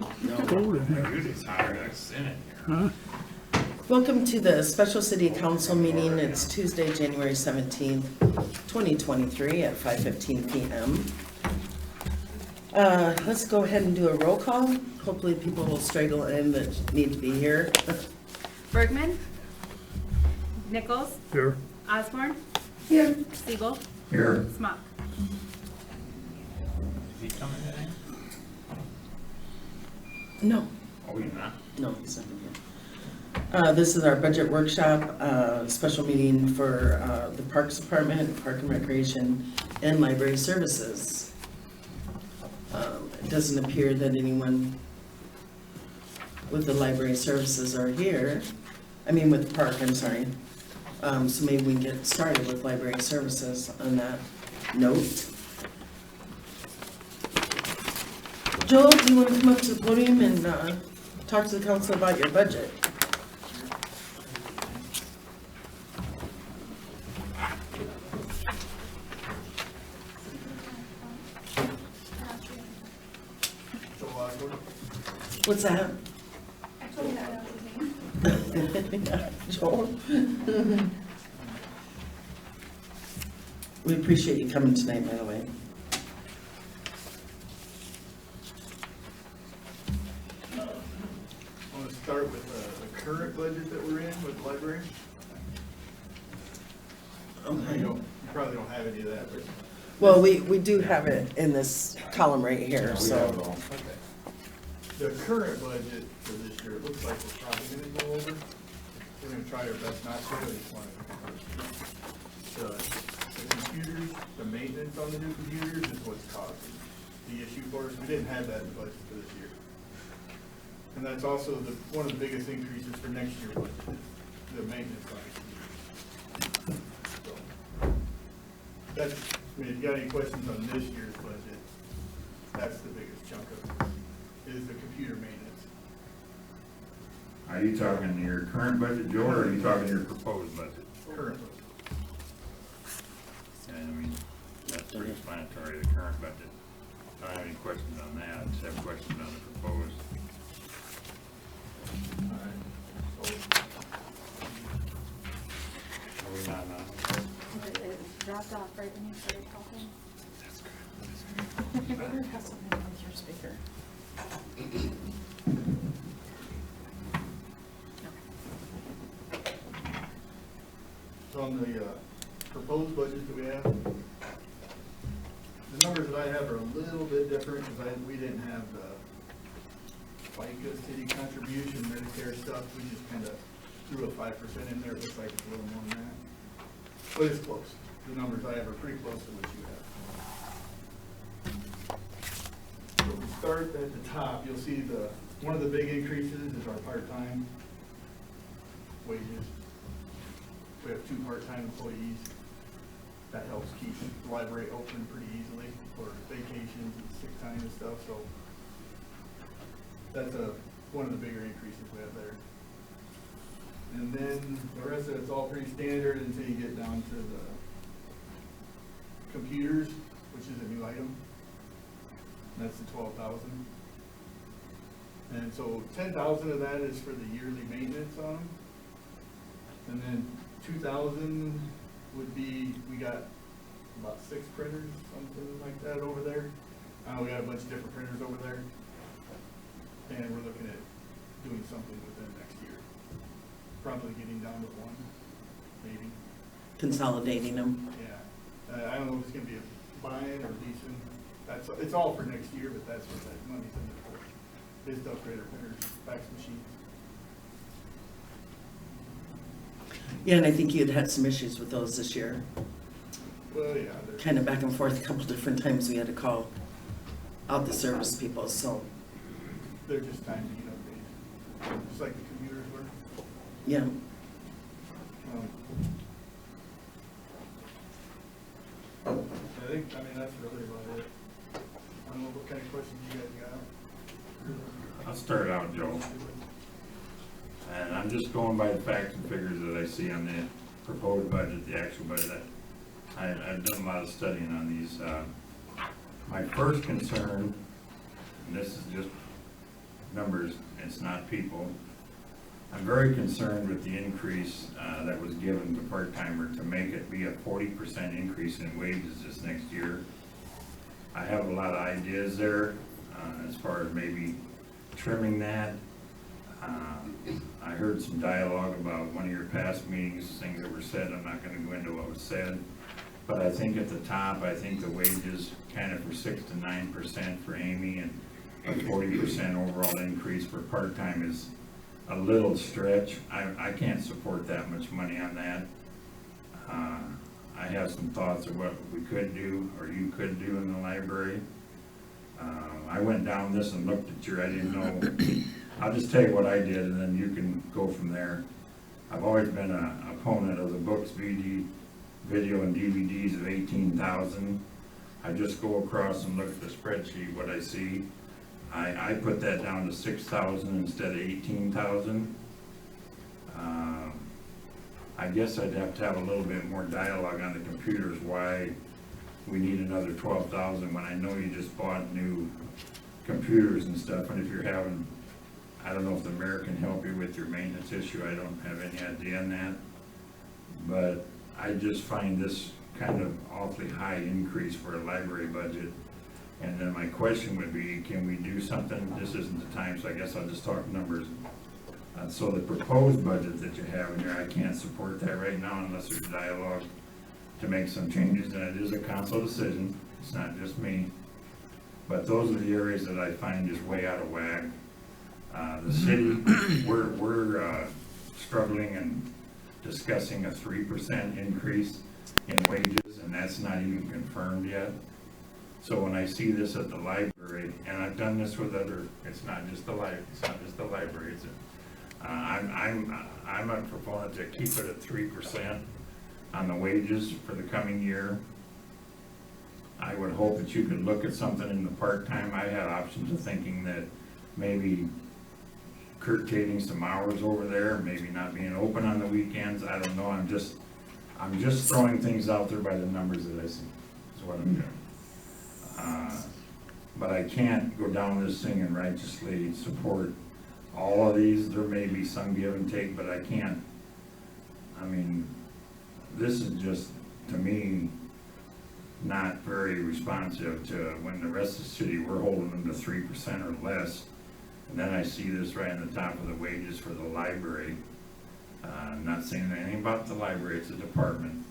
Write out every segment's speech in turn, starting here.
Cold in here. Usually it's hotter than in it here. Huh? Welcome to the special city council meeting. It's Tuesday, January 17th, 2023 at 5:15 PM. Let's go ahead and do a roll call. Hopefully people will straggle in that need to be here. Bergman, Nichols, Here. Osborne. Here. Siegel, Here. Smock. Is he coming today? No, Oh, you're not? no, he's not here. This is our budget workshop, special meeting for the Parks Department, Park and Recreation, and Library Services. It doesn't appear that anyone with the Library Services are here. I mean, with the park, I'm sorry. So maybe we can get started with Library Services on that note. Joel, do you want to come up to the podium and talk to the council about your budget? What's that? Joel? We appreciate you coming tonight, by the way. I want to start with the current budget that we're in with the library. Okay. You probably don't have any of that, but. Well, we do have it in this column right here, so. Okay. The current budget for this year, it looks like we're probably gonna go over. We're gonna try our best not to, I just want to. The computers, the maintenance on the new computers is what's causing the issue for us. We didn't have that in the budget for this year. And that's also one of the biggest increases for next year's budget, the maintenance on the computers. So, that's, I mean, if you got any questions on this year's budget, that's the biggest chunk of it, is the computer maintenance. Are you talking your current budget, Joe, or are you talking your proposed budget? Current. And I mean, that's pretty explanatory, the current budget. I don't have any questions on that, I just have questions on the proposed. Are we not on? It dropped off right when you started talking. Have something on your speaker. So on the proposed budget that we have, the numbers that I have are a little bit different because we didn't have the FICA city contribution, Medicare stuff. We just kind of threw a 5% in there. It looks like it's a little more than that. But it's close. The numbers I have are pretty close to what you have. So if we start at the top, you'll see one of the big increases is our part-time wages. We have 2 part-time employees. That helps keep the library open pretty easily for vacations and sick time and stuff, so that's one of the bigger increases we have there. And then the rest of it's all pretty standard until you get down to the computers, which is a new item. That's the 12,000. And so 10,000 of that is for the yearly maintenance on them. And then 2,000 would be, we got about 6 printers, something like that over there. We got a bunch of different printers over there. And we're looking at doing something with them next year. Probably getting down to 1, maybe. Consolidating them. Yeah. I don't know if it's gonna be a buying or leasing. It's all for next year, but that's what that money's in there for. Is to upgrade our printers, fax machines. Yeah, and I think you'd had some issues with those this year. Well, yeah. Kind of back and forth, a couple different times we had to call out the service people, so, They're just time to get updated, just like the computers were. yeah. I mean, that's really about it. I don't know what kind of questions you guys got. I'll start out, Joe. And I'm just going by the facts and figures that I see on the proposed budget, the actual budget. I've done a lot of studying on these. My first concern, and this is just numbers, it's not people. I'm very concerned with the increase that was given to part-timer to make it be a 40% increase in wages this next year. I have a lot of ideas there as far as maybe trimming that. I heard some dialogue about one of your past meetings, things that were said. I'm not gonna go into what was said. But I think at the top, I think the wages kind of for 6 to 9% for Amy and a 40% overall increase for part-time is a little stretch. I can't support that much money on that. I have some thoughts of what we could do, or you could do in the library. I went down this and looked at I didn't know. I'll just tell you what I did, and then you can go from there. I've always been an opponent of the books, video and DVDs of 18,000. I just go across and look at the spreadsheet, what I see. I put that down to 6,000 instead of 18,000. I guess I'd have to have a little bit more dialogue on the computers, why we need another 12,000 when I know you just bought new computers and stuff, and if you're having, I don't know if the mayor can help you with your maintenance issue, I don't have any idea on that. But I just find this kind of awfully high increase for a library budget. And then my question would be, can we do something? This isn't the time, so I guess I'll just talk numbers. So the proposed budget that you have in here, I can't support that right now unless there's dialogue to make some changes, and it is a council decision, it's not just me. But those are the areas that I find is way out of whack. The city, we're struggling and discussing a 3% increase in wages, and that's not even confirmed yet. So when I see this at the library, and I've done this with other, it's not just the library, it's I'm a proponent to keep it at 3% on the wages for the coming year. I would hope that you could look at something in the part-time. I had options of thinking that maybe curtailing some hours over there, maybe not being open on the weekends. I don't know. I'm just throwing things out there by the numbers that I see, is what I'm doing. But I can't go down this thing and righteously support all of these. There may be some give and take, but I can't. I mean, this is just, to me, not very responsive to when the rest of the city, we're holding them to 3% or less. And then I see this right on the top of the wages for the library. I'm not saying anything about the library, it's a department.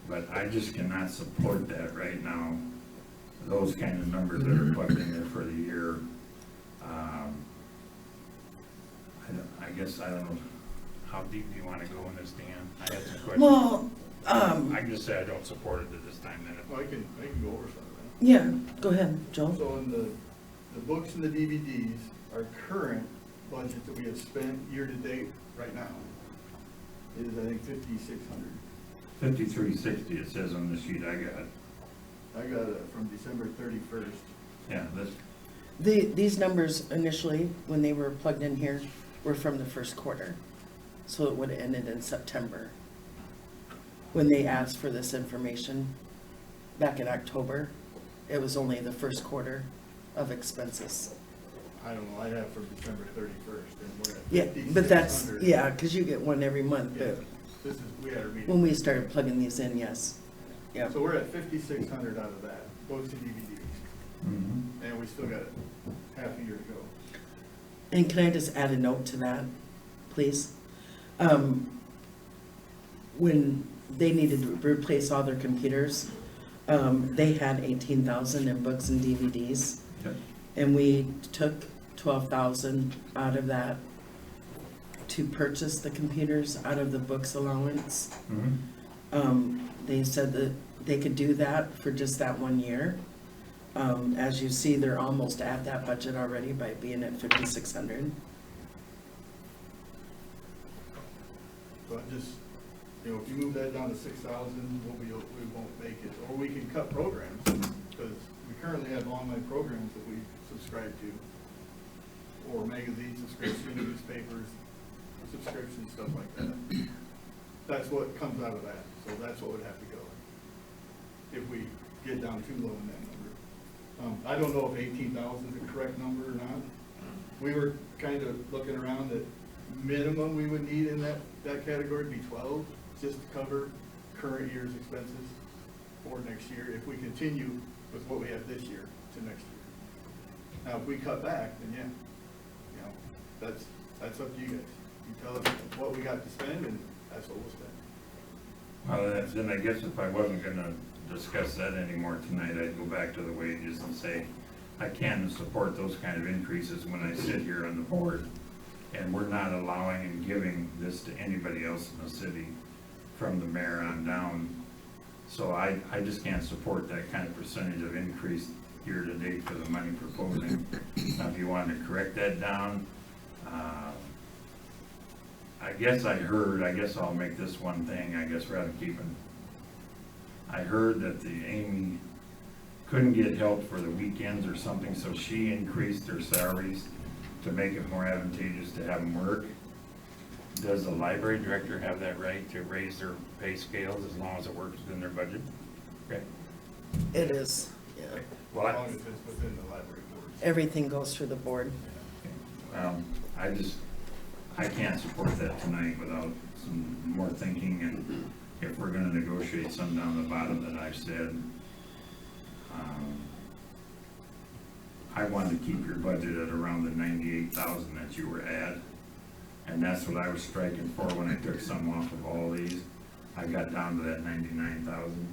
But I just cannot support that right now, those kind of numbers that are plugged in there for the year. I guess, I don't know, how deep do you want to go in this, Dan? I had some questions. Well, I can just say I don't support it at this time, then. Well, I can go over some of that. yeah, go ahead, Joel. So in the books and the DVDs, our current budget that we have spent year-to-date right now is, I think, 5,600. 5360 it says on the sheet I got. I got it from December 31st. Yeah, that's, These numbers initially, when they were plugged in here, were from the first quarter. So it would have ended in September. When they asked for this information back in October, it was only the first quarter of expenses. I don't know, I have from December 31st, and we're at Yeah, 5,600. but that's, yeah, because you get one every month, Yeah, but this is, we had our meeting. when we started plugging these in, yes. Yeah. So we're at 5,600 out of that, books and DVDs, and we still got half a year to go. And can I just add a note to that, please? When they needed to replace all their computers, they had 18,000 in books and DVDs. yep. And we took 12,000 out of that to purchase the computers out of the books allowance. They said that they could do that for just that 1 year. As you see, they're almost at that budget already by being at 5,600. So I just, if you move that down to 6,000, we won't make it, or we can cut programs, because we currently have online programs that we subscribe to, or magazine subscription, newspapers, subscription, stuff like that. That's what comes out of that, so that's what would have to go, if we get down too low in that number. I don't know if 18,000 is the correct number or not. we were kind of looking around at minimum we would need in that category would be 12, just to cover current year's expenses for next year, if we continue with what we have this year to next year. Now, if we cut back, then yeah, you know, that's up to you guys. You tell us what we got to spend, and that's what we'll spend. Well, then I guess if I wasn't gonna discuss that anymore tonight, I'd go back to the wages and say, I can't support those kind of increases when I sit here on the board, and we're not allowing and giving this to anybody else in the city, from the mayor on down. So I just can't support that kind of percentage of increase year to date for the money proposing. Now, if you wanted to correct that down, I guess I'll make this one thing, I guess, rather than keeping. I heard that the Amy couldn't get help for the weekends or something, so she increased their salaries to make it more advantageous to have them work. Does the library director have that right to raise their pay scales as long as it works within their budget? Okay. It is, yeah. Well, As long as it's within the library boards. Everything goes through the board. I can't support that tonight without some more thinking, and if we're gonna negotiate some down the bottom that I've said, I wanted to keep your budget at around the 98,000 that you were at, and that's what I was striking for when I took some off of all these. I got down to that 99,000.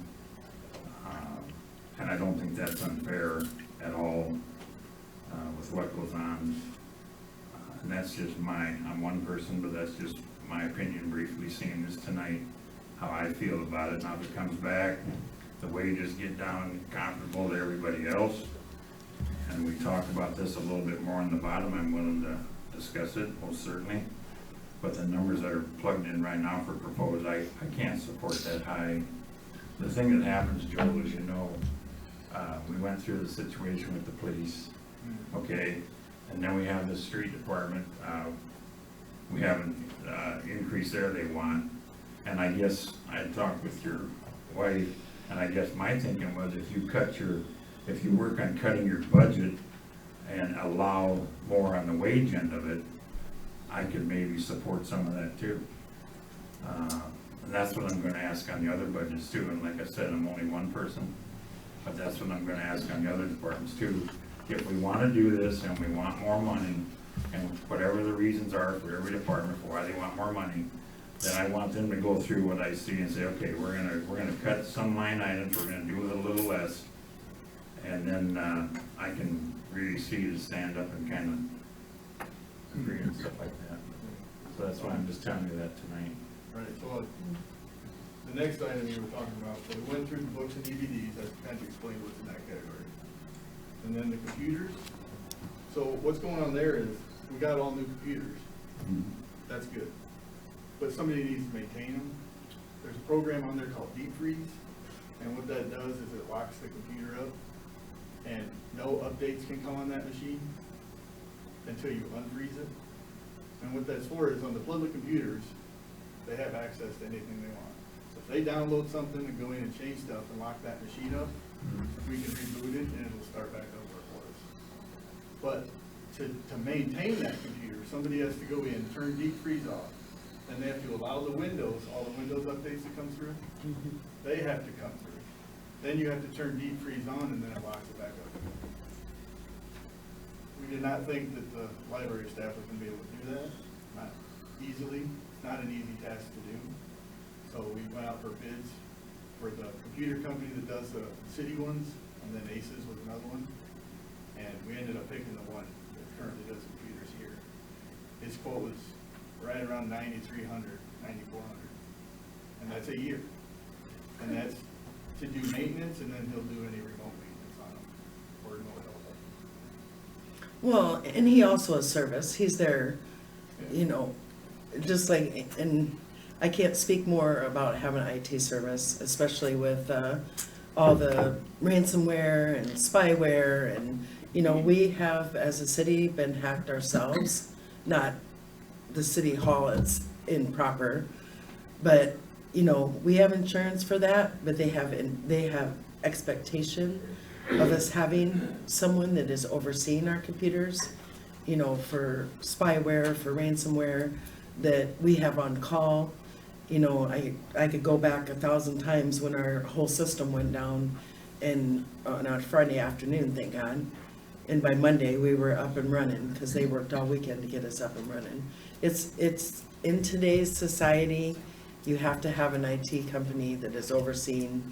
And I don't think that's unfair at all with what goes on. And that's just I'm one person, but that's just my opinion, briefly seeing this tonight, how I feel about it. Now, if it comes back, the wages get down comparable to everybody else, and we talk about this a little bit more on the bottom, I'm willing to discuss it, most certainly. But the numbers that are plugged in right now for proposed, I can't support that high. The thing that happens, Joel, is, you know, we went through the situation with the police, okay? And then we have the street department, we haven't increased there they want. And I guess I had talked with your wife, and I guess my thinking was if you work on cutting your budget and allow more on the wage end of it, I could maybe support some of that too. And that's what I'm gonna ask on the other budgets too, and like I said, I'm only one person, but that's what I'm gonna ask on the other departments too. If we wanna do this and we want more money, and whatever the reasons are for every department for why they want more money, then I want them to go through what I see and say, okay, we're gonna cut some line items, we're gonna do it a little less, and then I can really see to stand up and kind of agree and stuff like that. So that's why I'm just telling you that tonight. Right, so the next item you were talking about, so we went through the books and DVDs, that's kind of explained what's in that category. And then the computers, so what's going on there is, we got all new computers, that's good. But somebody needs to maintain them. There's a program on there called Deep Freeze, and what that does is it locks the computer up, and no updates can come on that machine until you unfreeze it. And what that's for is on the public computers, they have access to anything they want. So if they download something and go in and change stuff and lock that machine up, we can reboot it and it'll start back up where it was. But to maintain that computer, somebody has to go in, turn deep freeze off, and they have to allow the Windows, all the Windows updates that come through, they have to come through. Then you have to turn deep freeze on and then it locks it back up. We did not think that the library staff was gonna be able to do that, not easily. It's not an easy task to do. So we went out for bids for the computer company that does the city ones, and then Aces was another one. And we ended up picking the one that currently does computers here. His quote was right around $9,300, $9,400. And that's a year. And that's to do maintenance, and then he'll do any remote maintenance on them, or remote help. Well, and he also has service. He's there, you know, just like, and I can't speak more about having IT service, especially with all the ransomware and spyware, and, you know, we have, as a city, been hacked ourselves, not the city hall is improper, but, you know, we have insurance for that, but they have expectation of us having someone that is overseeing our computers you know, for spyware, for ransomware, that we have on call. You know, I could go back 1,000 times when our whole system went down, and on a Friday afternoon, thank God. And by Monday, we were up and running, because they worked all weekend to get us up and running. It's, in today's society, you have to have an IT company that is overseeing,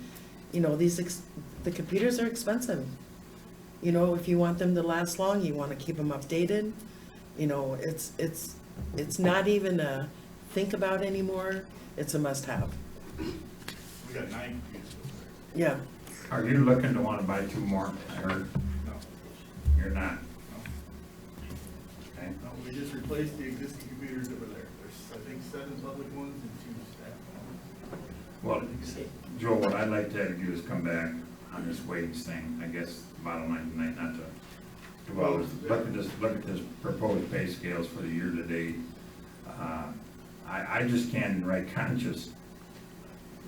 you know, the computers are expensive. You know, if you want them to last long, you want to keep them updated. You know, it's not even a think about anymore, it's a must-have. We got 9 computers over Yeah, Are you looking to wanna buy 2 more? I heard there. No, you're not. Okay. no, we just replaced the existing computers that were there. There's, I think, 7 public ones and 2 staff ones. Well, Joe, what I'd like to have you do is come back on this wage thing. I guess the bottom line tonight, not to, well, look at this proposed pay scales for the year to date. I just can't in right conscience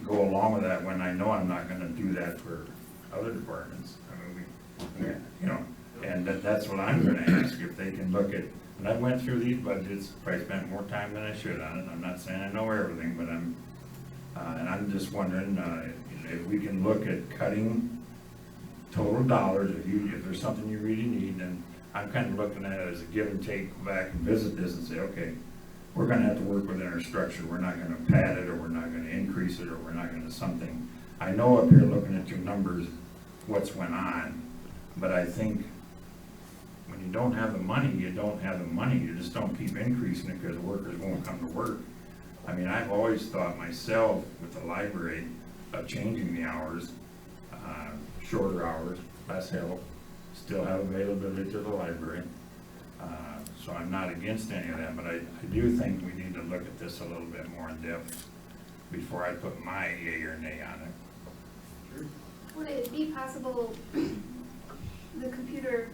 go along with that when I know I'm not gonna do that for other departments. I mean, you know, and that's what I'm gonna ask, if they can look at, and I went through these budgets, probably spent more time than I should on it. I'm not saying I know everything, but and I'm just wondering, if we can look at cutting total dollars, if there's something you really need, then I'm kind of looking at it as a give and take, go back and visit this and say, okay, we're gonna have to work within our structure, we're not gonna pad it, or we're not gonna increase it, or we're not gonna something. I know up here looking at your numbers, what's went on, but I think when you don't have the money, you don't have the money, you just don't keep increasing it because workers won't come to work. I mean, I've always thought myself with the library of changing the hours, shorter hours, less help, still have availability to the library. So I'm not against any of that, but I do think we need to look at this a little bit more in depth before I put my yay or nay on it. Would it be possible, the computer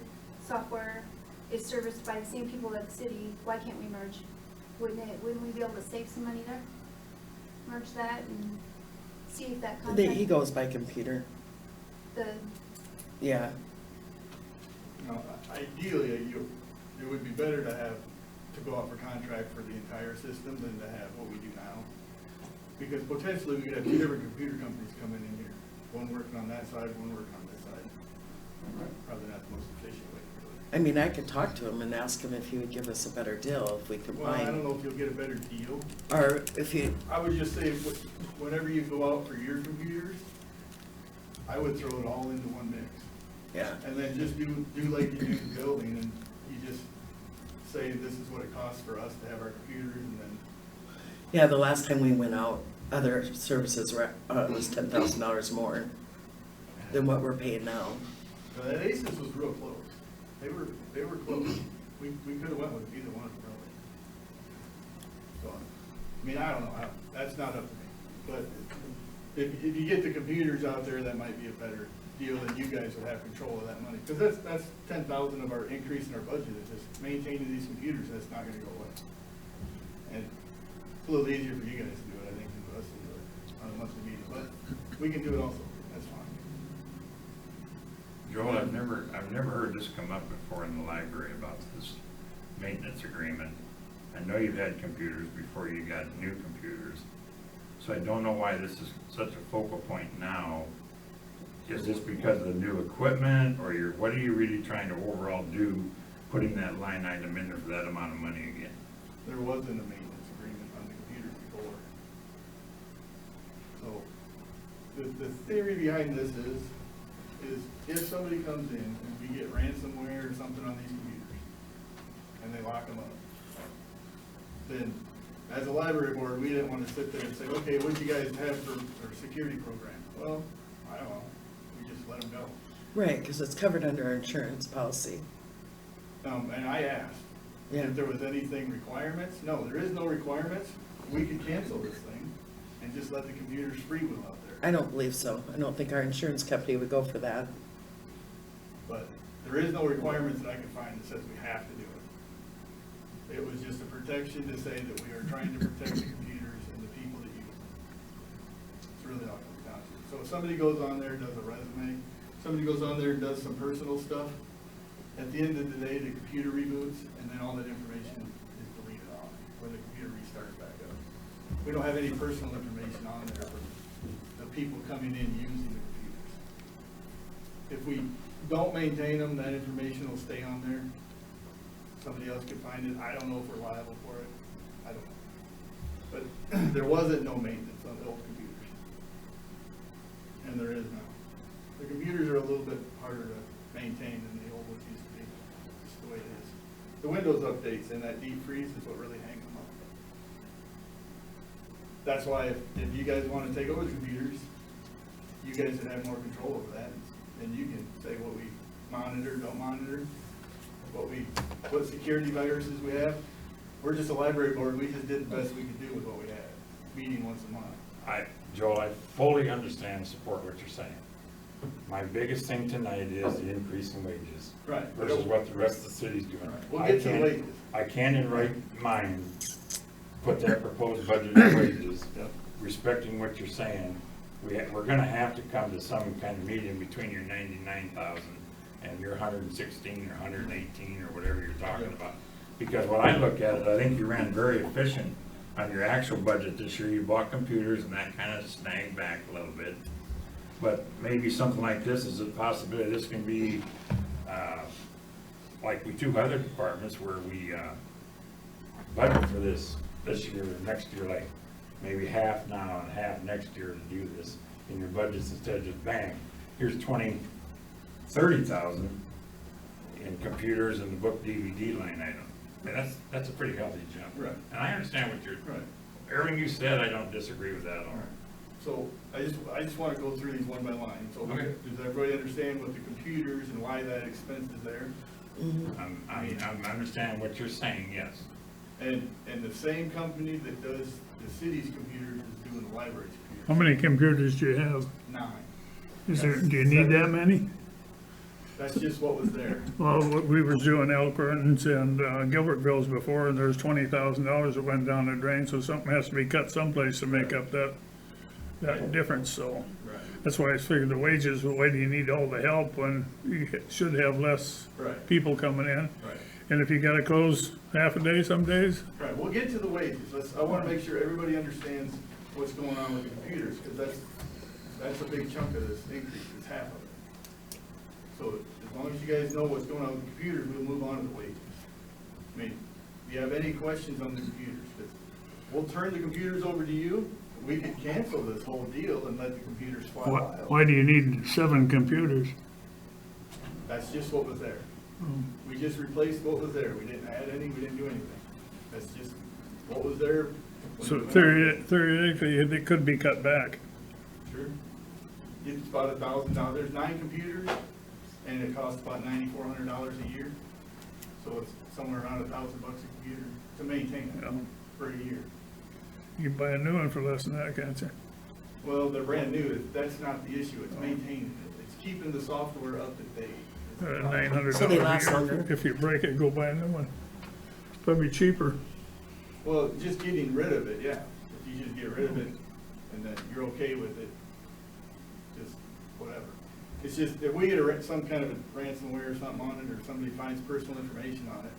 software is serviced by the same people at the city, why can't we merge? Wouldn't we be able to save some money there? Merge that and see if that he contract, goes by computer, yeah. No, ideally, it would be better to have, to go out for contract for the entire system than to have what we do now. Because potentially, we could have 2 different computer companies coming in here, one working on that side, one working on this side. Probably not the most efficient way to do it. I mean, I could talk to him and ask him if he would give us a better deal if we Well, I don't combine, know if you'll get a better deal. or if you, I would just say, whenever you go out for your computers, I would throw it all into one mix. yeah. And then just do like you do the building, and you just say, this is what it costs for us to have our computers, and then, Yeah, the last time we went out, other services were, was $10,000 more than what we're paying now. that ACES was real close. They were close. We could have went with either one of them, really. So, I mean, I don't know, that's not up to me. But if you get the computers out there, that might be a better deal, then you guys would have control of that money. Because that's 10,000 of our increase in our budget, is just maintaining these computers, and it's not gonna go away. And it's a little easier for you guys to do it, I think, than for us to do it on a monthly meeting, but we can do it also, that's fine. Joel, I've never heard this come up before in the library about this maintenance agreement. I know you've had computers before you got new computers, so I don't know why this is such a focal point now. Is this because of the new equipment, or what are you really trying to overall do, putting that line item in there for that amount of money again? There wasn't a maintenance agreement on the computers before. So, the theory behind this is if somebody comes in and we get ransomware or something on these computers, and they lock them up, then as a library board, we didn't want to sit there and say, okay, what do you guys have for security program? Well, I don't know, we just let them go. Right, because it's covered under our insurance policy. And I asked Yeah. if there was anything requirements. No, there is no requirements. We could cancel this thing and just let the computers freewheel out there. I don't believe so. I don't think our insurance company would go for that. But there is no requirements that I can find that says we have to do it. It was just a protection to say that we are trying to protect the computers and the people that use them. It's really all it comes down to. So if somebody goes on there and does a resume, somebody goes on there and does some personal stuff, At the end of the day, the computer reboots, and then all that information is deleted off when the computer restarts back up. We don't have any personal information on there for the people coming in using the computers. If we don't maintain them, that information will stay on there. Somebody else could find it. I don't know if we're liable for it. I don't know. But there wasn't no maintenance on the old computers. And there is now. The computers are a little bit harder to maintain than the old ones used to be. Just the way it is. The Windows updates and that deep freeze is what really hangs them up. That's why if you guys want to take over the computers, you guys would have more control over that. And you can say what we monitor, don't monitor, what security viruses we have. We're just a library board, we just did the best we could do with what we had, meeting once a month. Joel, I fully understand and support what you're saying. My biggest thing tonight is the increase in wages. Right. Versus what the rest of the city's doing. Right. We'll get to the wages. I can in right mind put that proposed budget in wages, Yep. respecting what you're saying. We're gonna have to come to some kind of medium between your 99,000 and your 116 or 118 or whatever you're talking about. Because when I look at it, I think you ran very efficient on your actual budget this year. You bought computers and that kind of snagged back a little bit. But maybe something like this is a possibility. This can be, like we do other departments where we, budget for this year or next year, like maybe half now and half next year to do this in your budgets instead of just bang, here's 30,000 in computers and the book DVD line item. I mean, that's a pretty healthy jump. Right. And I understand what you're, Right. everything you said, I don't disagree with that at all. All right. So I just want to go through these one by line. So Okay. does everybody understand what the computers and why that expense is there? I'm understanding what you're saying, yes. And the same company that does the city's computers is doing the library's computers. How many computers do you have? 9. Do you need that many? That's just what was there. Well, we was doing Elkhorn's and Gilbertville's before, and there's $20,000 that went down the drain, so something has to be cut someplace to make up that difference, so. Right. That's why I figured the wages, why do you need all the help when you should have less Right. people coming in? Right. And if you gotta close half a day some days, Right, we'll get to the wages. I want to make sure everybody understands what's going on with the computers, because that's a big chunk of this increase, it's half of it. So as long as you guys know what's going on with the computers, we'll move on to the wages. I mean, do you have any questions on the computers? 'Cause we'll turn the computers over to you. We could cancel this whole deal and let the computers fly wild. why do you need 7 computers? That's just what was there. We just replaced what was there. We didn't add any, we didn't do anything. That's just what was there. So theoretically, it could be cut back. Sure. It's about $1,000. There's 9 computers, and it costs about $9,400 a year. So it's somewhere around $1,000 a computer to maintain it Yeah. for a year. You can buy a new one for less than that, can't you? Well, they're brand new. That's not the issue. It's maintaining it. It's keeping the software up to date. It's not- $900 So they a last year. longer. If you break it, go buy a new one. It's probably cheaper. Well, just getting rid of it, yeah. If you just get rid of it, and then you're okay with it, just whatever. It's just, if we get some kind of a ransomware or something on it, or somebody finds personal information on it,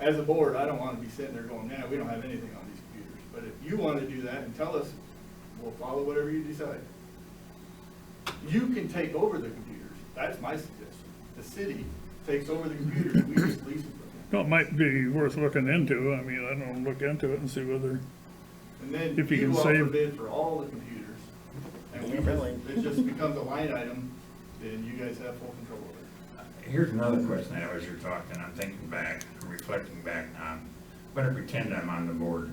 as a board, I don't want to be sitting there going, nah, we don't have anything on these computers. But if you want to do that and tell us, we'll follow whatever you decide. You can take over the computers. That's my suggestion. The city takes over the computers, we just lease them. No, it might be worth looking into. I mean, I don't look into it and see whether, And then If you you can go out for save- bid for all the computers, and we Yeah, just, really. it just becomes a line item, then you guys have full control over it. Here's another question I have as you're talking, I'm thinking back, I'm reflecting back on, I'm gonna pretend I'm on the board.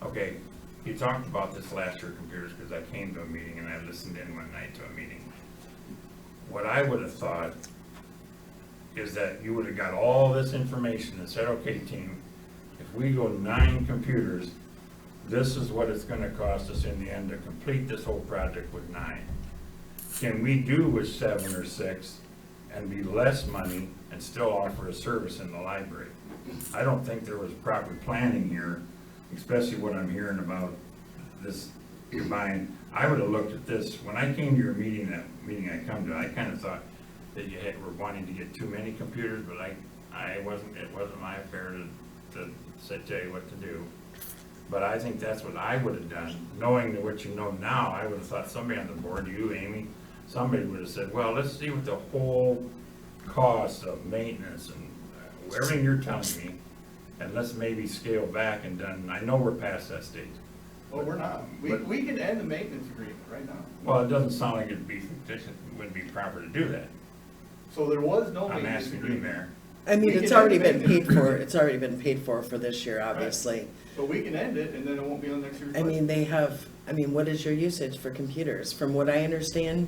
Okay, you talked about this last year, computers, because I came to a meeting and I listened in one night to a meeting. What I would have thought is that you would have got all this information and said, okay, team, if we go 9 computers, this is what it's gonna cost us in the end to complete this whole project with 9. Can we do with 7 or 6 and be less money and still offer a service in the library? I don't think there was proper planning here, especially what I'm hearing about this combined. I would have looked at this, when I came to your meeting, that meeting I come to, I kind of thought, that you were wanting to get too many computers, but it wasn't my affair to say, tell you what to do. But I think that's what I would have done, knowing what you know now. I would have thought somebody on the board, you, Amy, somebody would have said, well, let's see what the whole cost of maintenance and everything you're telling me, and let's maybe scale back and done, I know we're past that stage. Well, we're not. But- We can end the maintenance agreement right now. Well, it doesn't sound like it'd be, wouldn't be proper to do that. So there was no I'm maintenance asking you, agreement. Mayor. I mean, We it's can already end been it. paid for, it's already been paid for this year, obviously. But we can end it and then it won't be on next year's I budget. mean, they have, I mean, what is your usage for computers? From what I understand,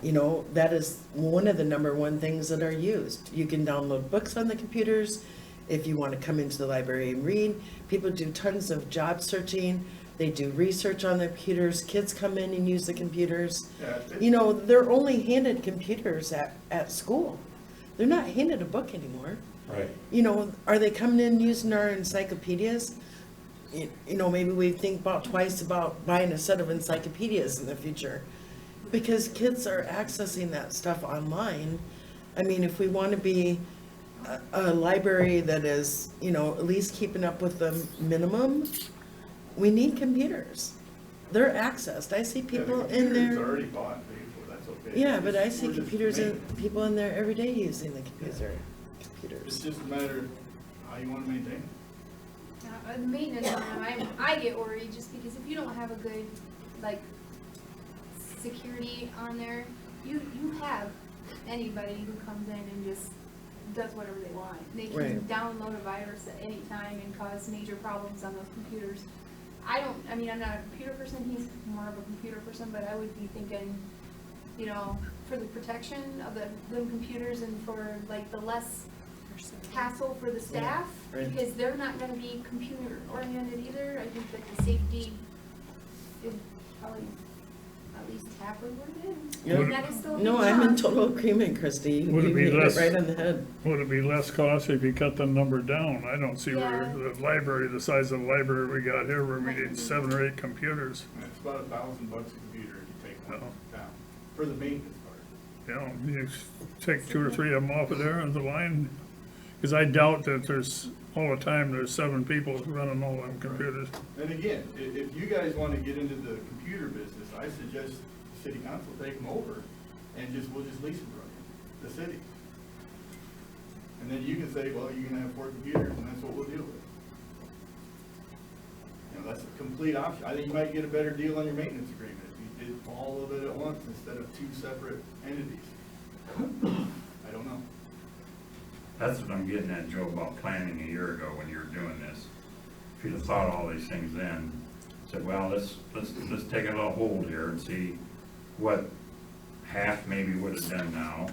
you know, that is one of the number one things that are used. You can download books on the computers if you want to come into the library and read. People do tons of job searching. They do research on the computers. Kids come in and use the computers. Yeah, it's- You know, they're only handed computers at school. They're not handed a book anymore. Right. You know, are they coming in using our encyclopedias? You know, maybe we think about twice about buying a set of encyclopedias in the future. Because kids are accessing that stuff online. I mean, if we want to be a library that is, you know, at least keeping up with the minimum, we need computers. They're accessed. I see yeah, the people in computer's there. already bought and paid for, that's okay. Yeah, It's but just- I see we're just computers and maintaining. people in there every day using the It's computers. just a matter of how you wanna maintain it. The maintenance on them, I get worried just because if you don't have a good, like, security on there, you have anybody who comes in and just does whatever they want. They can Right. download a virus at any time and cause major problems on those computers. I mean, I'm not a computer person, he's more of a computer person, but I would be thinking, you know, for the protection of them computers and for like the less hassle for the staff, right. because they're not gonna be computer oriented either. I think that the safety is probably at least halfway worth it. Yeah. And that is still a No, big I'm in chunk. total agreement, Christie. Would it You be hit it less- right on the head. Would it be less costly if you cut the number down? I don't see where Yeah. the library, the size of the library we got here, where we need 7 or 8 computers. And it's about $1,000 a computer if you take one Oh. down, for the maintenance part. You know, you take 2 or 3 of them off of there on the line. Because I doubt that there's, all the time, there's 7 people running all them computers. And again, if you guys wanna get into the computer business, I suggest the city council take them over and we'll just lease them from you, the city. And then you can say, well, you can have 4 computers and that's what we'll deal with. You know, that's a complete option. I think you might get a better deal on your maintenance agreement if you did all of it at once instead of 2 separate entities. I don't know. That's what I'm getting at, Joe, about planning a year ago when you were doing this. If you'd have thought all these things then, said, well, let's take it on hold here and see what half maybe would have done now.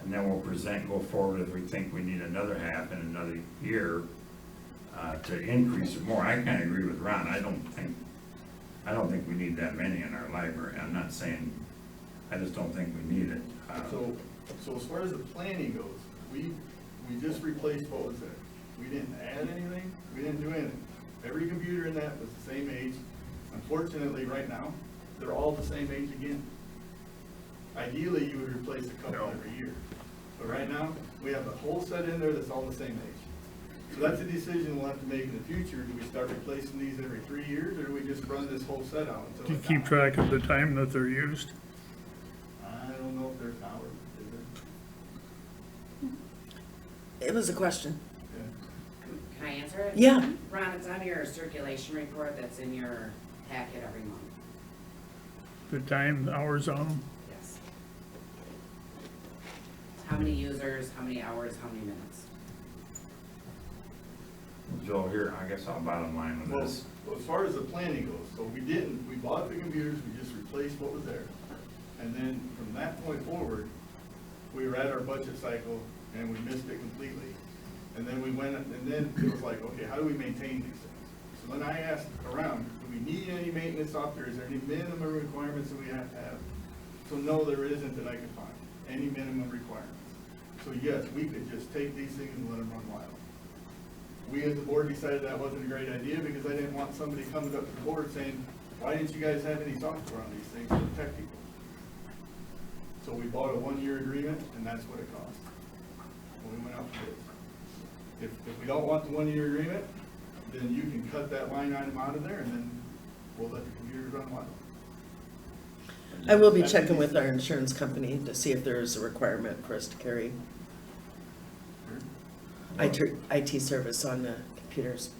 And then we'll go forward if we think we need another half in another year, to increase it more. I kinda agree with Ron. I don't think we need that many in our library. I'm not saying, I just don't think we need it. So as far as the planning goes, we just replaced what was there. We didn't add anything, we didn't do anything. Every computer in that was the same age. Unfortunately, right now, they're all the same age again. Ideally, you would replace a couple every year. But right now, we have a whole set in there that's all the same age. So that's a decision we'll have to make in the future. Do we start replacing these every 3 years, or do we just run this whole set out until Do you it's keep out? track of the time that they're used? I don't know if there's hours, is there? It was a question. Yeah. Can I answer it? Yeah. Ron, it's on your circulation report that's in your packet every month. The time, the hours on them? Yes. How many users, how many hours, how many minutes? Joe, here, I guess I'll bottom line with Well, this. as far as the planning goes, so we bought the computers, we just replaced what was there. And then from that point forward, we were at our budget cycle and we missed it completely. And then we went, and then it was like, okay, how do we maintain these things? So then I asked around, do we need any maintenance software? Is there any minimum requirements that we have to have? So no, there isn't that I could find, any minimum requirements. So yes, we could just take these things and let them run wild. We as the board decided that wasn't a great idea because I didn't want somebody coming up to the board saying, why didn't you guys have any software on these things to protect people? So we bought a 1-year agreement, and that's what it cost when we went out to bid. If we don't want the 1-year agreement, then you can cut that line item out of there, and then we'll let the computers run wild. I will be checking with our insurance company to see if there is a requirement for us to carry IT service on the computers.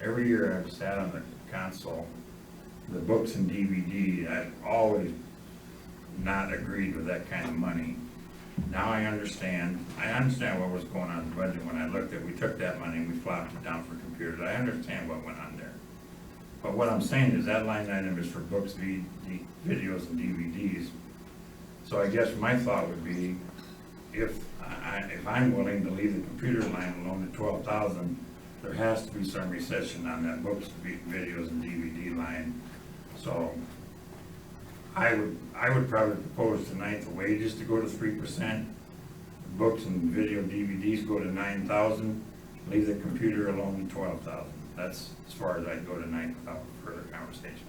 Every year I've sat on the console, the books and DVD, I've always not agreed with that kind of money. Now I understand what was going on in the budget when I looked at, we took that money and we flopped it down for computers. I understand what went on there. But what I'm saying is that line item is for books, videos and DVDs. So I guess my thought would be, if I'm willing to leave the computer line alone at 12,000, there has to be some recession on that books, videos and DVD line. So I would probably propose tonight the wages to go to 3%, books and video DVDs go to 9,000, leave the computer alone at 12,000. That's as far as I'd go tonight without further conversation.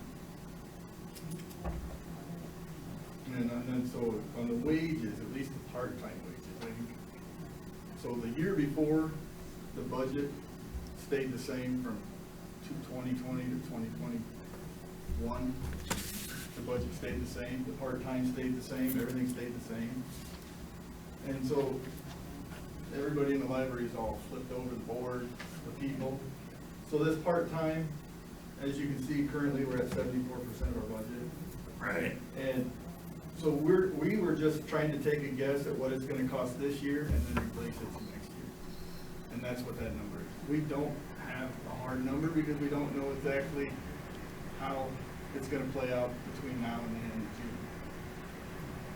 And then, so on the wages, at least the part-time wages, so the year before, the budget stayed the same from 2020 to 2021. The budget stayed the same, the part-time stayed the same, everything stayed the same. And so everybody in the library's all flipped over the board, the people. So this part-time, as you can see, currently we're at 74% of our budget. Right. And so we were just trying to take a guess at what it's gonna cost this year and then replace it next year. And that's what that number is. We don't have a hard number because we don't know exactly how it's gonna play out between now and the end of June.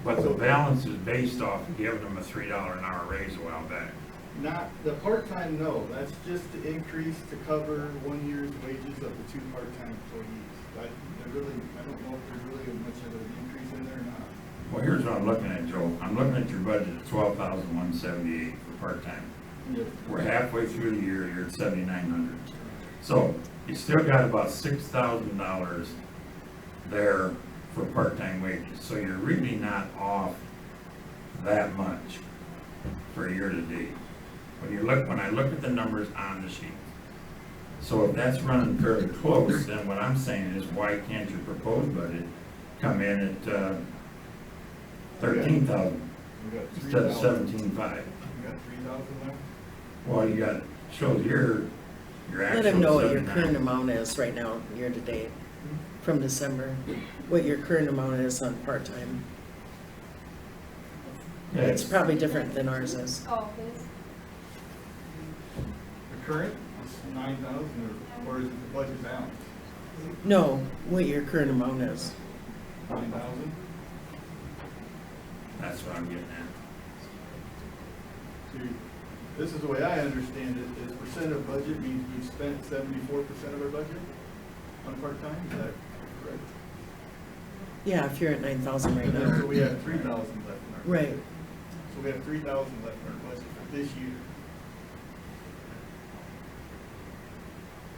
But the balance is based off of giving them a $3 an hour raise a while back. Not, the part-time, no, that's just to increase to cover 1 year's wages of the 2 part-time employees. I don't know if there's really much of an increase in there or not. Well, here's what I'm looking at, Joe. I'm looking at your budget at 12,178 for part-time. We're halfway through the year, you're at 7,900. So you still got about $6,000 there for part-time wages. So you're really not off that much for a year to date. When I look at the numbers on the sheet. So if that's running fairly close, then what I'm saying is, why can't your proposed budget come in at 13,000 We got instead of 3,000. 17,500? You got 3,000 there? Well, you got, shows your actual. Let them know what your 79. current amount is right now, year to date, from December, what your current amount is on part-time. Yeah, It's probably different than ours is. Oh, it is? The current is 9,000, or is it the budget balance? No, what your current amount is. 9,000? That's what I'm getting at. See, this is the way I understand it, is percent of budget means we've spent 74% of our budget on part-time, is that correct? Yeah, if you're at 9,000 right And then, so now. we have 3,000 left in our budget. Right. So we have 3,000 left in our budget for this year.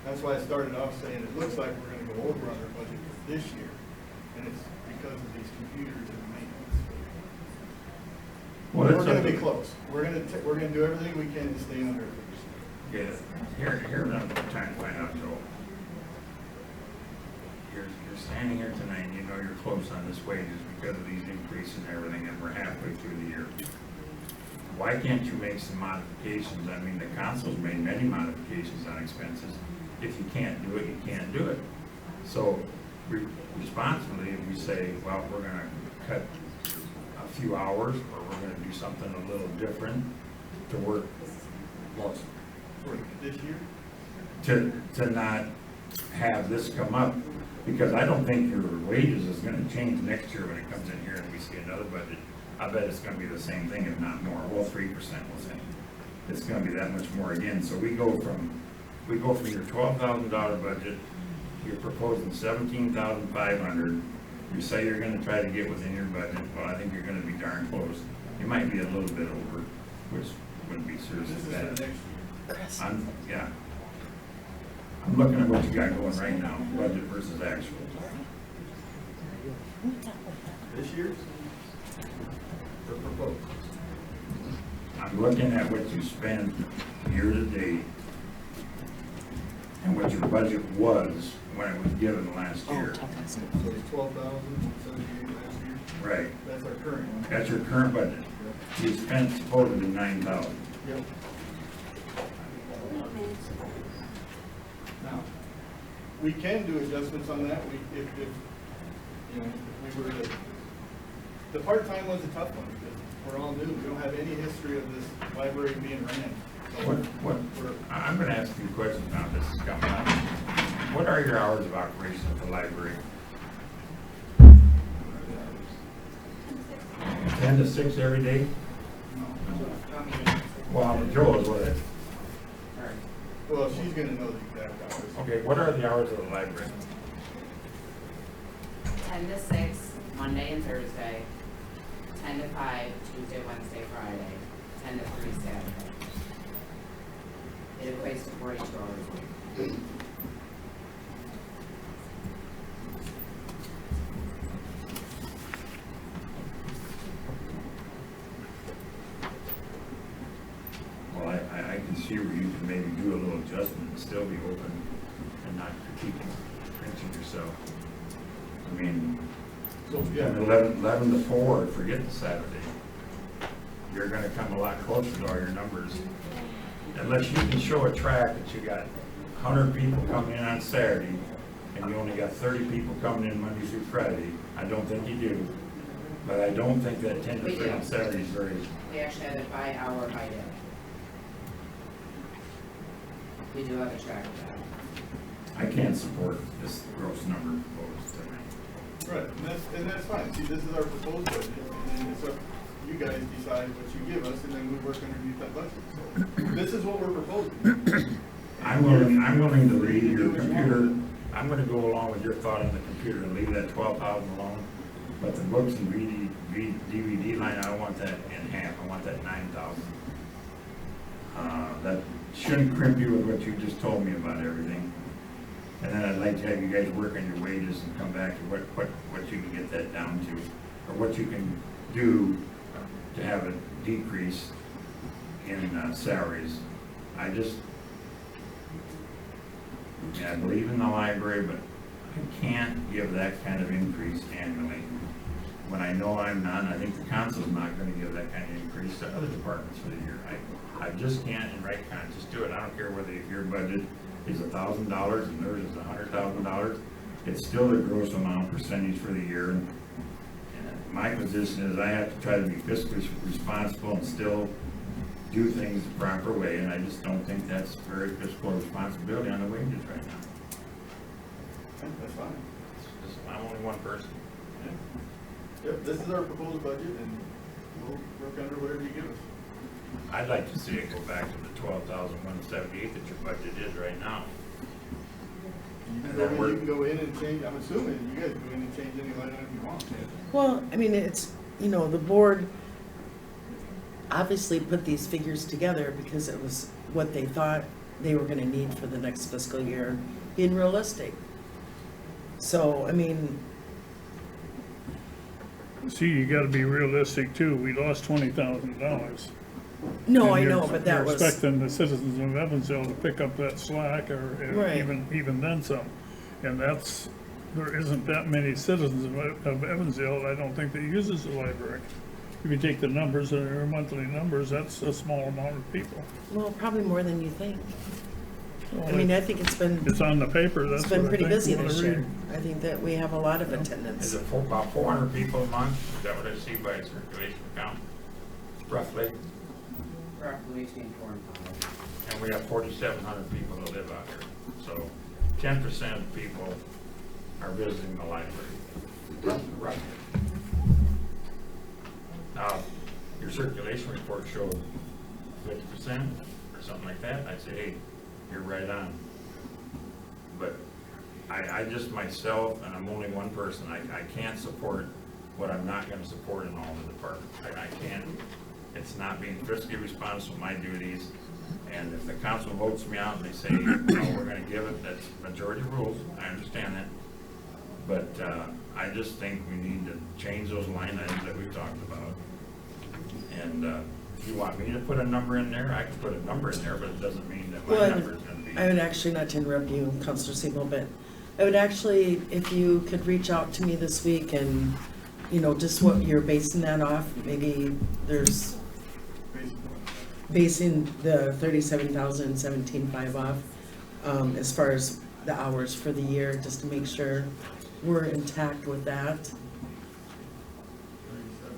That's why I started off saying it looks like we're gonna go over on our budget for this year, and it's because of these computers and maintenance. Well, We're it's gonna up be to- close. We're gonna do everything we can to stay under it. Yeah, here's what I'm trying to find out, Joel. You're standing here tonight, and you know you're close on this wages because of these increases and everything, and we're halfway through the year. Why can't you make some modifications? I mean, the council's made many modifications on expenses. If you can't do it, you can't do it. So responsibly, if we say, well, we're gonna cut a few hours, or we're gonna do something a little different to work, well, For this year, to not have this come up, because I don't think your wages is gonna change next year when it comes in here and we see another budget. I bet it's gonna be the same thing, if not more, well, 3% we'll say. It's gonna be that much more again, so we go from your $12,000 budget, you're proposing 17,500. You say you're gonna try to get within your budget, well, I think you're gonna be darn close. You might be a little bit over, which wouldn't be this seriously is for bad. next year. I'm looking at what you got going right now, budget versus actual. This year? The proposed. I'm looking at what you spent year to date and what your budget was when it was given last year. So it's 12,178 last year. Right, That's our current one. that's your current budget. You spent supposedly 9,000. Yep. Now, we can do adjustments on that, if, you know, if we were to, the part-time was a tough one, because we're all new, we don't have any history of this library being ran. So we're, I'm gonna ask you a question now, this is coming up. What are your hours of operation at the library? 10 to 6 every day? Well, Joe is what it is. well, she's gonna know the exact hours. Okay, what are the hours of the library? 10 to 6, Monday and Thursday, 10 to 5, Tuesday, Wednesday, Friday, 10 to 3 Saturday. It equates to 42 hours a week. Well, I can see where you can maybe do a little adjustment and still be open and not keep pinching yourself. I mean, So, yeah, 11 to 4, forget the Saturday. You're gonna come a lot closer to all your numbers. Unless you can show a track that you got 100 people coming in on Saturday and you only got 30 people coming in Monday through Friday. I don't think you do. But I don't think that 10 to We 3 do. on Saturday is very, We actually have it by hour, by day. We do have a track of that. I can't support this gross number proposed tonight. right, and that's fine, see, this is our proposed budget, and then it's up, you guys decide what you give us, and then we work underneath that budget, so. This is what we're proposing. I'm willing to leave your computer, I'm gonna go along with your thought on the computer and leave that 12,000 alone. But the books and DVD line, I don't want that in half, I want that 9,000. That shouldn't crimp you with what you just told me about everything. And then I'd like to have you guys work on your wages and come back to what you can get that down to, or what you can do to have a decrease in salaries. I believe in the library, but I can't give that kind of increase annually. When I know I'm not, and I think the council's not gonna give that kind of increase to other departments for the year. I just can't, in right conscience, do it. I don't care whether your budget is $1,000 and theirs is $100,000. It's still the gross amount percentage for the year. And my position is I have to try to be fiscally responsible and still do things the proper way, and I just don't think that's very fiscal responsibility on the wages right now. That's fine. I'm only one person. Yep, this is our proposed budget, and we'll work under whatever you give us. I'd like to see it go back to the 12,178 that your budget is right now. You can go in and change, I'm assuming you guys can go in and change any line item you want. Well, I mean, it's, you know, the board obviously put these figures together because it was what they thought they were gonna need for the next fiscal year, being realistic. So, I mean, See, you gotta be realistic too, we lost $20,000. no, I And know, you're- but that you're was, expecting the citizens of Evansdale to pick up that slack, or Right. even then some. And there isn't that many citizens of Evansdale, I don't think, that uses the library. If you take the numbers, their monthly numbers, that's a small amount of people. well, probably more than you think. So I mean, I think it's been on the paper, that's It's what I been pretty think busy we wanna this year. read. I think that we have a lot of Is attendance. it about 400 people a month? Is that what I see by circulation account? Roughly. Roughly between 4 and 5. And we have 4,700 people that live out here. So 10% of people are visiting the library. Roughly. Now, your circulation report showed 50% or something like that. I'd say, hey, you're right on. But I just myself, and I'm only one person, I can't support what I'm not gonna support in all the departments. I can't, it's not being fiscally responsible, my duties. And if the council votes me out and they say, no, we're gonna give it, that's majority rules, I understand that. But, I just think we need to change those line items that we've talked about. And, if you want me to put a number in there, I can put a number in there, but it doesn't mean that my Well, number's gonna be. I would actually, not to interrupt you, Counselor Siebel, but I would actually, if you could reach out to me this week and, you know, just what you're basing that off, maybe there's basing the 37,017.5 off, as far as the hours for the year, just to make sure we're intact with that.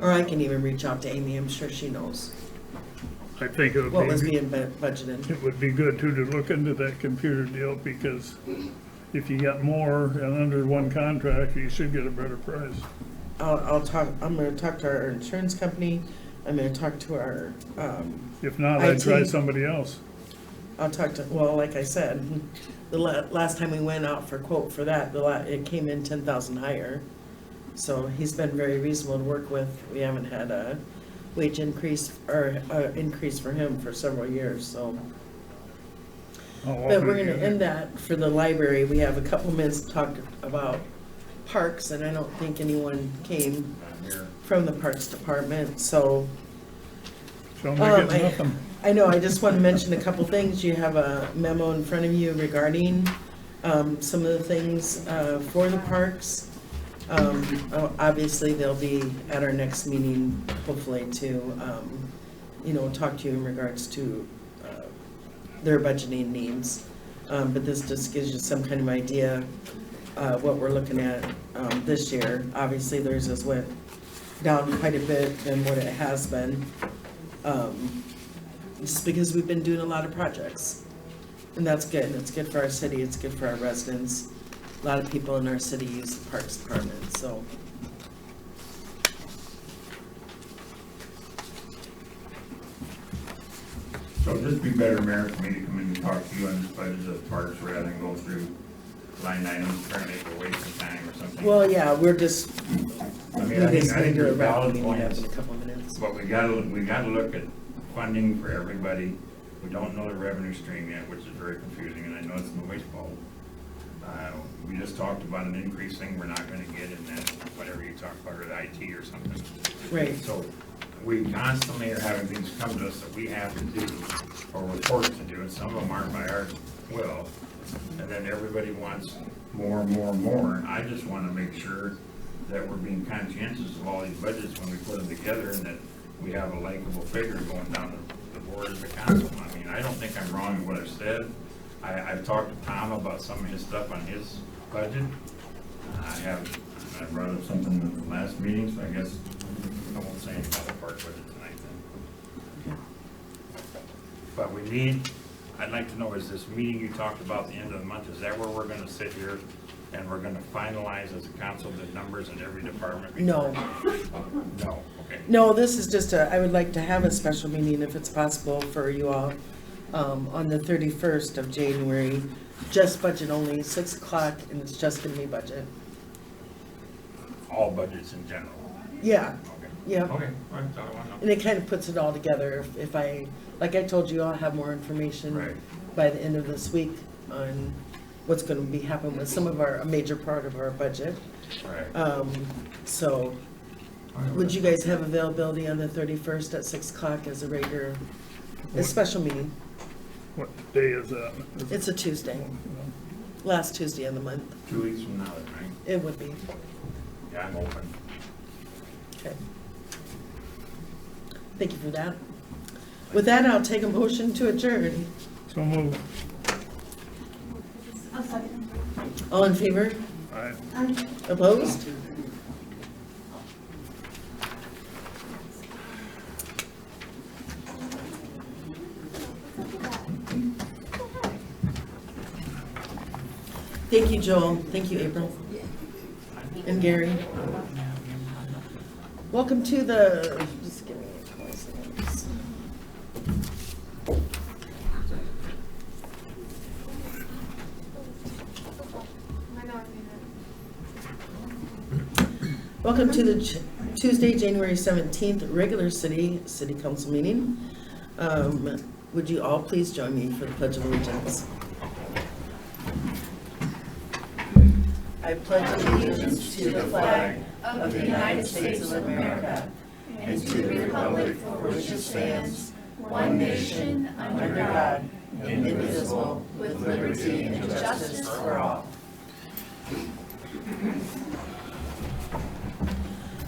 Or I can even reach out to Amy, I'm sure she knows I think it what was would be, being budgeted. it would be good too to look into that computer deal, because if you get more and under one contract, you should get a better price. I'm gonna talk to our insurance company, I'm gonna talk to our, If not, I'd try IT. somebody else. I'll talk to, well, like I said, the last time we went out for quote for that, it came in 10,000 higher. So he's been very reasonable to work with. We haven't had a wage increase or increase for him for several years, so. How But often we're do you gonna get- end that for the library. We have a couple minutes to talk about parks, and I don't think anyone came Here. from the Parks Department, so. Show me get I- nothing. I know, I just want to mention a couple things. You have a memo in front of you regarding some of the things for the parks. Obviously, they'll be at our next meeting, hopefully, to, you know, talk to you in regards to their budgeting needs. But this just gives you some kind of idea what we're looking at this year. Obviously, theirs is went down quite a bit than what it has been. Just because we've been doing a lot of projects. And that's good. It's good for our city. It's good for our residents. A lot of people in our city use the Parks Department, so. So it'd just be better, Mayor, for me to come in and talk to you on this budget of parks rather than go through line items, trying to make a waste of time or something. Well, yeah, we're just, I we mean, I think just need to they're wrap valid it up points, in a couple of minutes. but we gotta look at funding for everybody. We don't know the revenue stream yet, which is very confusing, and I know it's nobody's fault. We just talked about an increase thing we're not gonna get in that, whatever you talked about, or the IT or something. Right. So we constantly are having things come to us that we have to do, or we're forced to do, and some of them aren't by our will. And then everybody wants more, and I just wanna make sure that we're being conscientious of all these budgets when we put them together, and that we have a likable figure going down the board as a council. I mean, I don't think I'm wrong in what I've said. I've talked to Tom about some of his stuff on his budget. I brought up something at the last meeting, so I guess I won't say anything about the park budget tonight then. But we need, I'd like to know, is this meeting you talked about at the end of the month, is that where we're gonna sit here and we're gonna finalize as a council the numbers in every department? No, No, okay. no, this is just I would like to have a special meeting if it's possible for you all, on the 31st of January, just budget only, 6 o'clock, and it's just gonna be budget. All budgets in general. Yeah, Okay. yeah. Okay, all right, that's all I want to know. And it kind of puts it all together. If I, like I told you, I'll have more information Right. by the end of this week on what's gonna be happening with some of a major part of our budget. Right. So, would you guys have availability on the 31st at 6 o'clock as a regular, a special meeting? What day is that? Is it- It's a Tuesday, last Tuesday of the month. 2 weeks from now, then, right? It would be, Yeah, I'm open. okay. Thank you for that. With that, I'll take a motion to adjourn. So move. I'll second. All in favor? Aye. Opposed? Thank you, Joel. Thank you, April. And Gary. Welcome to the, just give me 20 seconds. I know I mean Welcome to the Tuesday, January 17th, regular city council meeting. Would you all please join me for the Pledge of Allegiance? I pledge allegiance to the flag of the United States of America and to the republic for which it stands, one nation, under God, indivisible, with liberty and justice for all.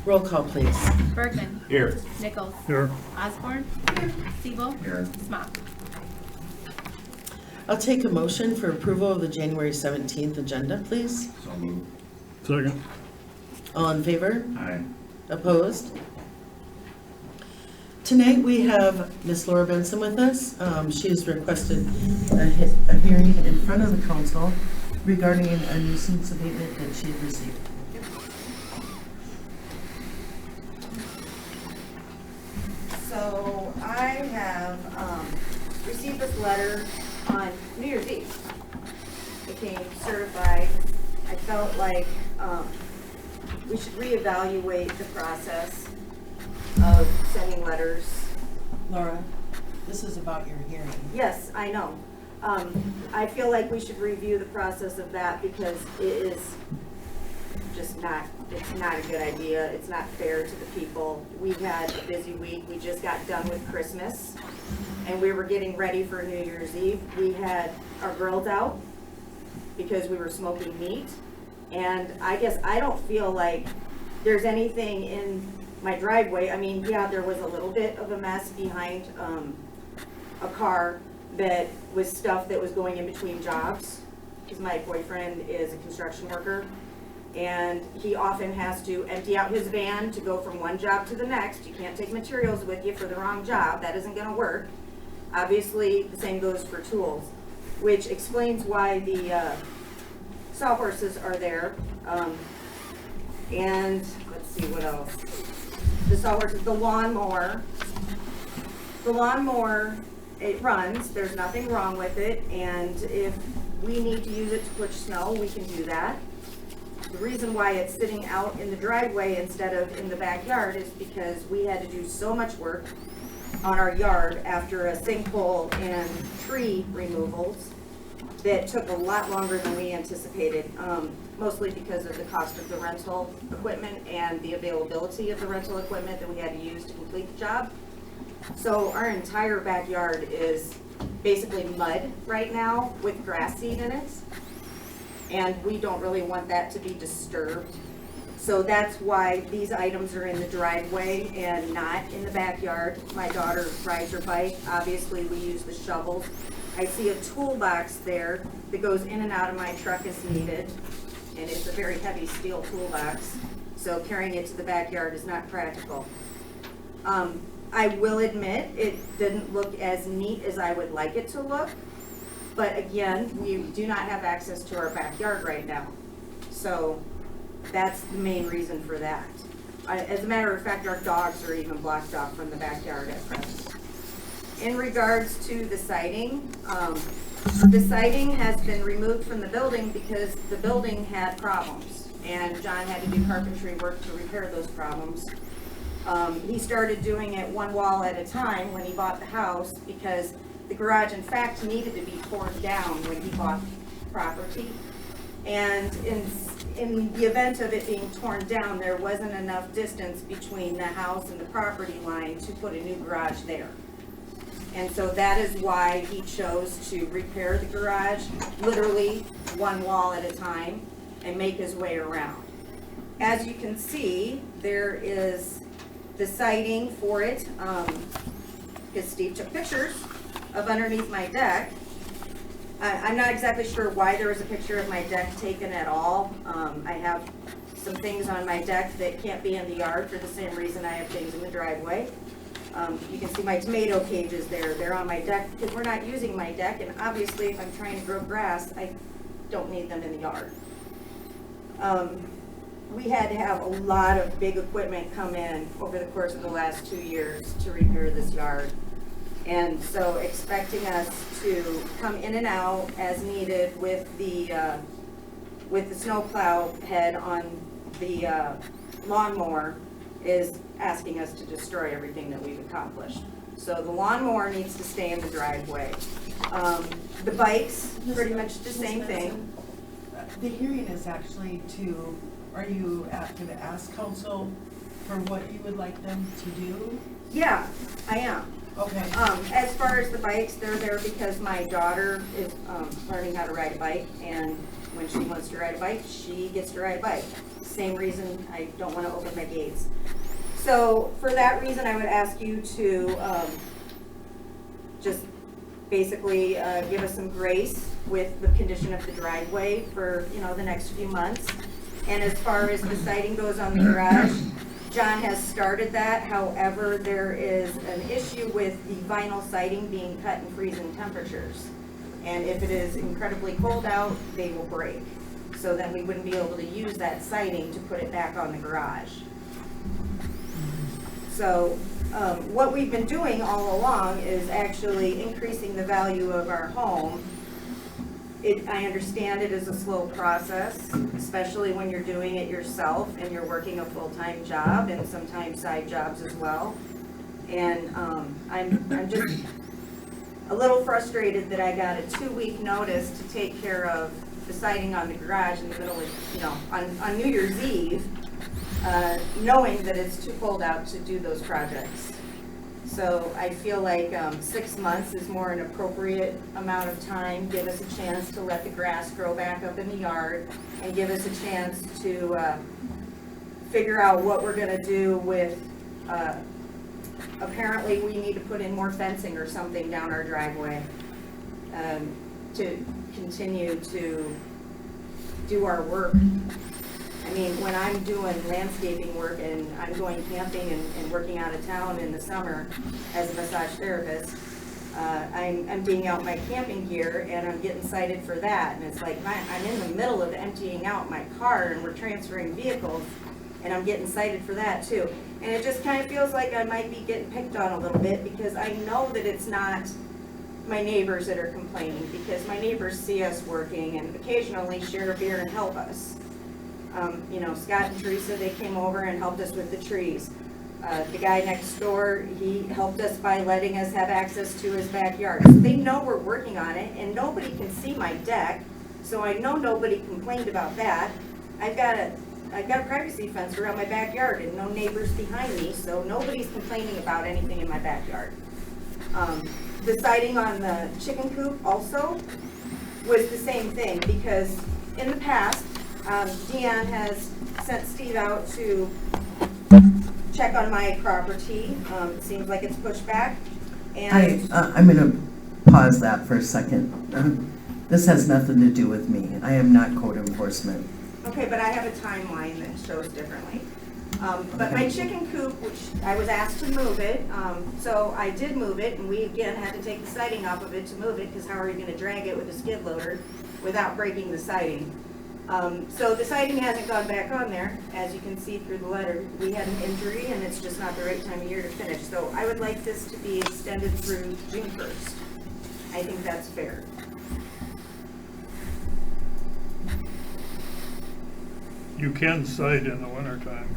Roll call, please. Bergman. Here. Nichols. Here, Osborne. Siebel. Here. Smock. I'll take a motion for approval of the January 17th agenda, please. So moved. second. All in favor? Aye. Opposed? Tonight, we have Ms. Laura Benson with us. She has requested a hearing in front of the council regarding a nuisance abatement that she had received. So I have received this letter on New Year's Eve. It came certified. I felt like we should reevaluate the process of sending letters. Laura, this is about your hearing. Yes, I know. I feel like we should review the process of that because it is just not, it's not a good idea. It's not fair to the people. We've had a busy week. We just got done with Christmas and we were getting ready for New Year's Eve. We had our grills out because we were smoking meat. And I guess I don't feel like there's anything in my driveway. I mean, yeah, there was a little bit of a mess behind a car that was stuff that was going in between jobs because my boyfriend is a construction worker. And he often has to empty out his van to go from one job to the next. You can't take materials with you for the wrong job. That isn't gonna work. Obviously, the same goes for tools, which explains why the sawhorses are there. And let's see what else. The sawhorses, the lawnmower. The lawnmower, it runs. There's nothing wrong with it. And if we need to use it to push snow, we can do that. The reason why it's sitting out in the driveway instead of in the backyard is because we had to do so much work on our yard after a sinkhole and tree removals that took a lot longer than we anticipated, mostly because of the cost of the rental equipment and the availability of the rental equipment that we had to use to complete the job. So our entire backyard is basically mud right now with grass seed in it. And we don't really want that to be disturbed. So that's why these items are in the driveway and not in the backyard. My daughter rides her bike. Obviously, we use the shovels. I see a toolbox there that goes in and out of my truck as needed. And it's a very heavy steel toolbox. So carrying it to the backyard is not practical. I will admit it didn't look as neat as I would like it to look. But again, we do not have access to our backyard right now. So that's the main reason for that. As a matter of fact, our dogs are even blocked off from the backyard at present. In regards to the siding has been removed from the building because the building had problems. And John had to do carpentry work to repair those problems. He started doing it one wall at a time when he bought the house because the garage, in fact, needed to be torn down when he bought property. And in the event of it being torn down, there wasn't enough distance between the house and the property line to put a new garage there. And so that is why he chose to repair the garage, literally one wall at a time, and make his way around. As you can see, there is the siding for it, because Steve took pictures of underneath my deck. I'm not exactly sure why there was a picture of my deck taken at all. I have some things on my deck that can't be in the yard for the same reason I have things in the driveway. You can see my tomato cages there. They're on my deck because we're not using my deck, and obviously if I'm trying to grow grass, I don't need them in the yard. We had to have a lot of big equipment come in over the course of the last 2 years to repair this yard. And so expecting us to come in and out as needed with the snowplow head on the lawnmower is asking us to destroy everything that we've accomplished. So the lawnmower needs to stay in the driveway. The bikes, pretty much the same thing. The hearing is actually to, are you going to ask council for what you would like them to do? Yeah, I am. Okay. As far as the bikes, they're there because my daughter is, learning how to ride a bike, and when she wants to ride a bike, she gets to ride a bike. Same reason I don't wanna open my gates. So, for that reason, I would ask you to, just basically, give us some grace with the condition of the driveway for, the next few months. And as far as the siding goes on the garage, John has started that, however, there is an issue with the vinyl siding being cut in freezing temperatures. And if it is incredibly cold out, they will break. So then we wouldn't be able to use that siding to put it back on the garage. So, what we've been doing all along is actually increasing the value of our home. I understand it is a slow process, especially when you're doing it yourself and you're working a full-time job and sometimes side jobs as well. And I'm just a little frustrated that I got a 2-week notice to take care of the siding on the garage in the middle of, on New Year's Eve, knowing that it's too cold out to do those projects. So I feel like 6 months is more an appropriate amount of time. Give us a chance to let the grass grow back up in the yard and give us a chance to figure out what we're gonna do with, apparently we need to put in more fencing or something down our driveway to continue to do our work. I mean, when I'm doing landscaping work and I'm going camping and working out of town in the summer as a massage therapist, I'm emptying out my camping gear and I'm getting cited for that. And it's like, I'm in the middle of emptying out my car and we're transferring vehicles and I'm getting cited for that too. And it just kind of feels like I might be getting picked on a little bit because I know that it's not my neighbors that are complaining, because my neighbors see us working and occasionally share a beer and help us. Scott and Teresa, they came over and helped us with the trees. The guy next door, he helped us by letting us have access to his backyard. So they know we're working on it, and nobody can see my deck, so I know nobody complained about that. I've got a privacy fence around my backyard and no neighbors behind me, so nobody's complaining about anything in my backyard. The siding on the chicken coop also was the same thing, because in the past, Deanne has sent Steve out to check on my property. It seems like it's pushed back. And I'm going to pause that for a second. This has nothing to do with me. I am not code enforcement. okay, but I have a timeline that shows differently. But my chicken coop, which I was asked to move it, so I did move it, and we again had to take the siding off of it to move it, because how are you going to drag it with a skid loader without breaking the siding? So the siding hasn't gone back on there, as you can see through the letter. We had an injury and it's just not the right time of year to finish. So I would like this to be extended through June 1st. I think that's fair. You can side in the wintertime.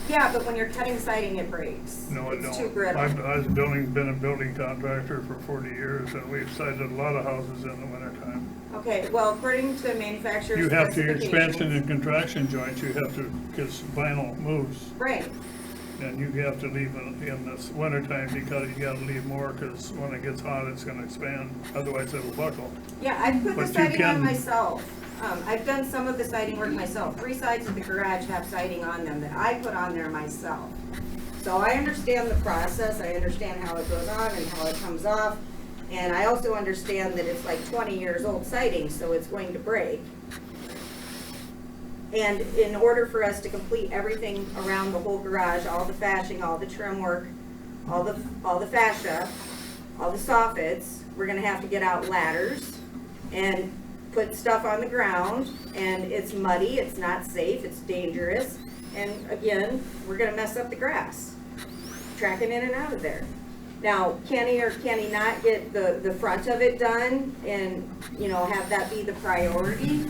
Yeah, but when you're cutting siding, it breaks. No, I It's don't. too brittle. I've been a building contractor for 40 years, and we've sided a lot of houses in the wintertime. Okay, well, according to manufacturer's You have to, specifications. expansion and contraction joints, you have to, because vinyl moves, Right. and you have to leave in this wintertime, because you gotta leave more, because when it gets hot, it's gonna expand, otherwise it'll buckle. Yeah, I put the But you siding on can- myself. I've done some of the siding work myself. 3 sides of the garage have siding on them that I put on there myself. So I understand the process, I understand how it goes on and how it comes off. And I also understand that it's like 20 years old siding, so it's going to break. And in order for us to complete everything around the whole garage, all the fashing, all the trim work, all the fascia, all the soffits, we're gonna have to get out ladders and put stuff on the ground, and it's muddy, it's not safe, it's dangerous, and again, we're gonna mess up the grass, tracking in and out of there. Now, can he or can he not get the front of it done and, have that be the priority?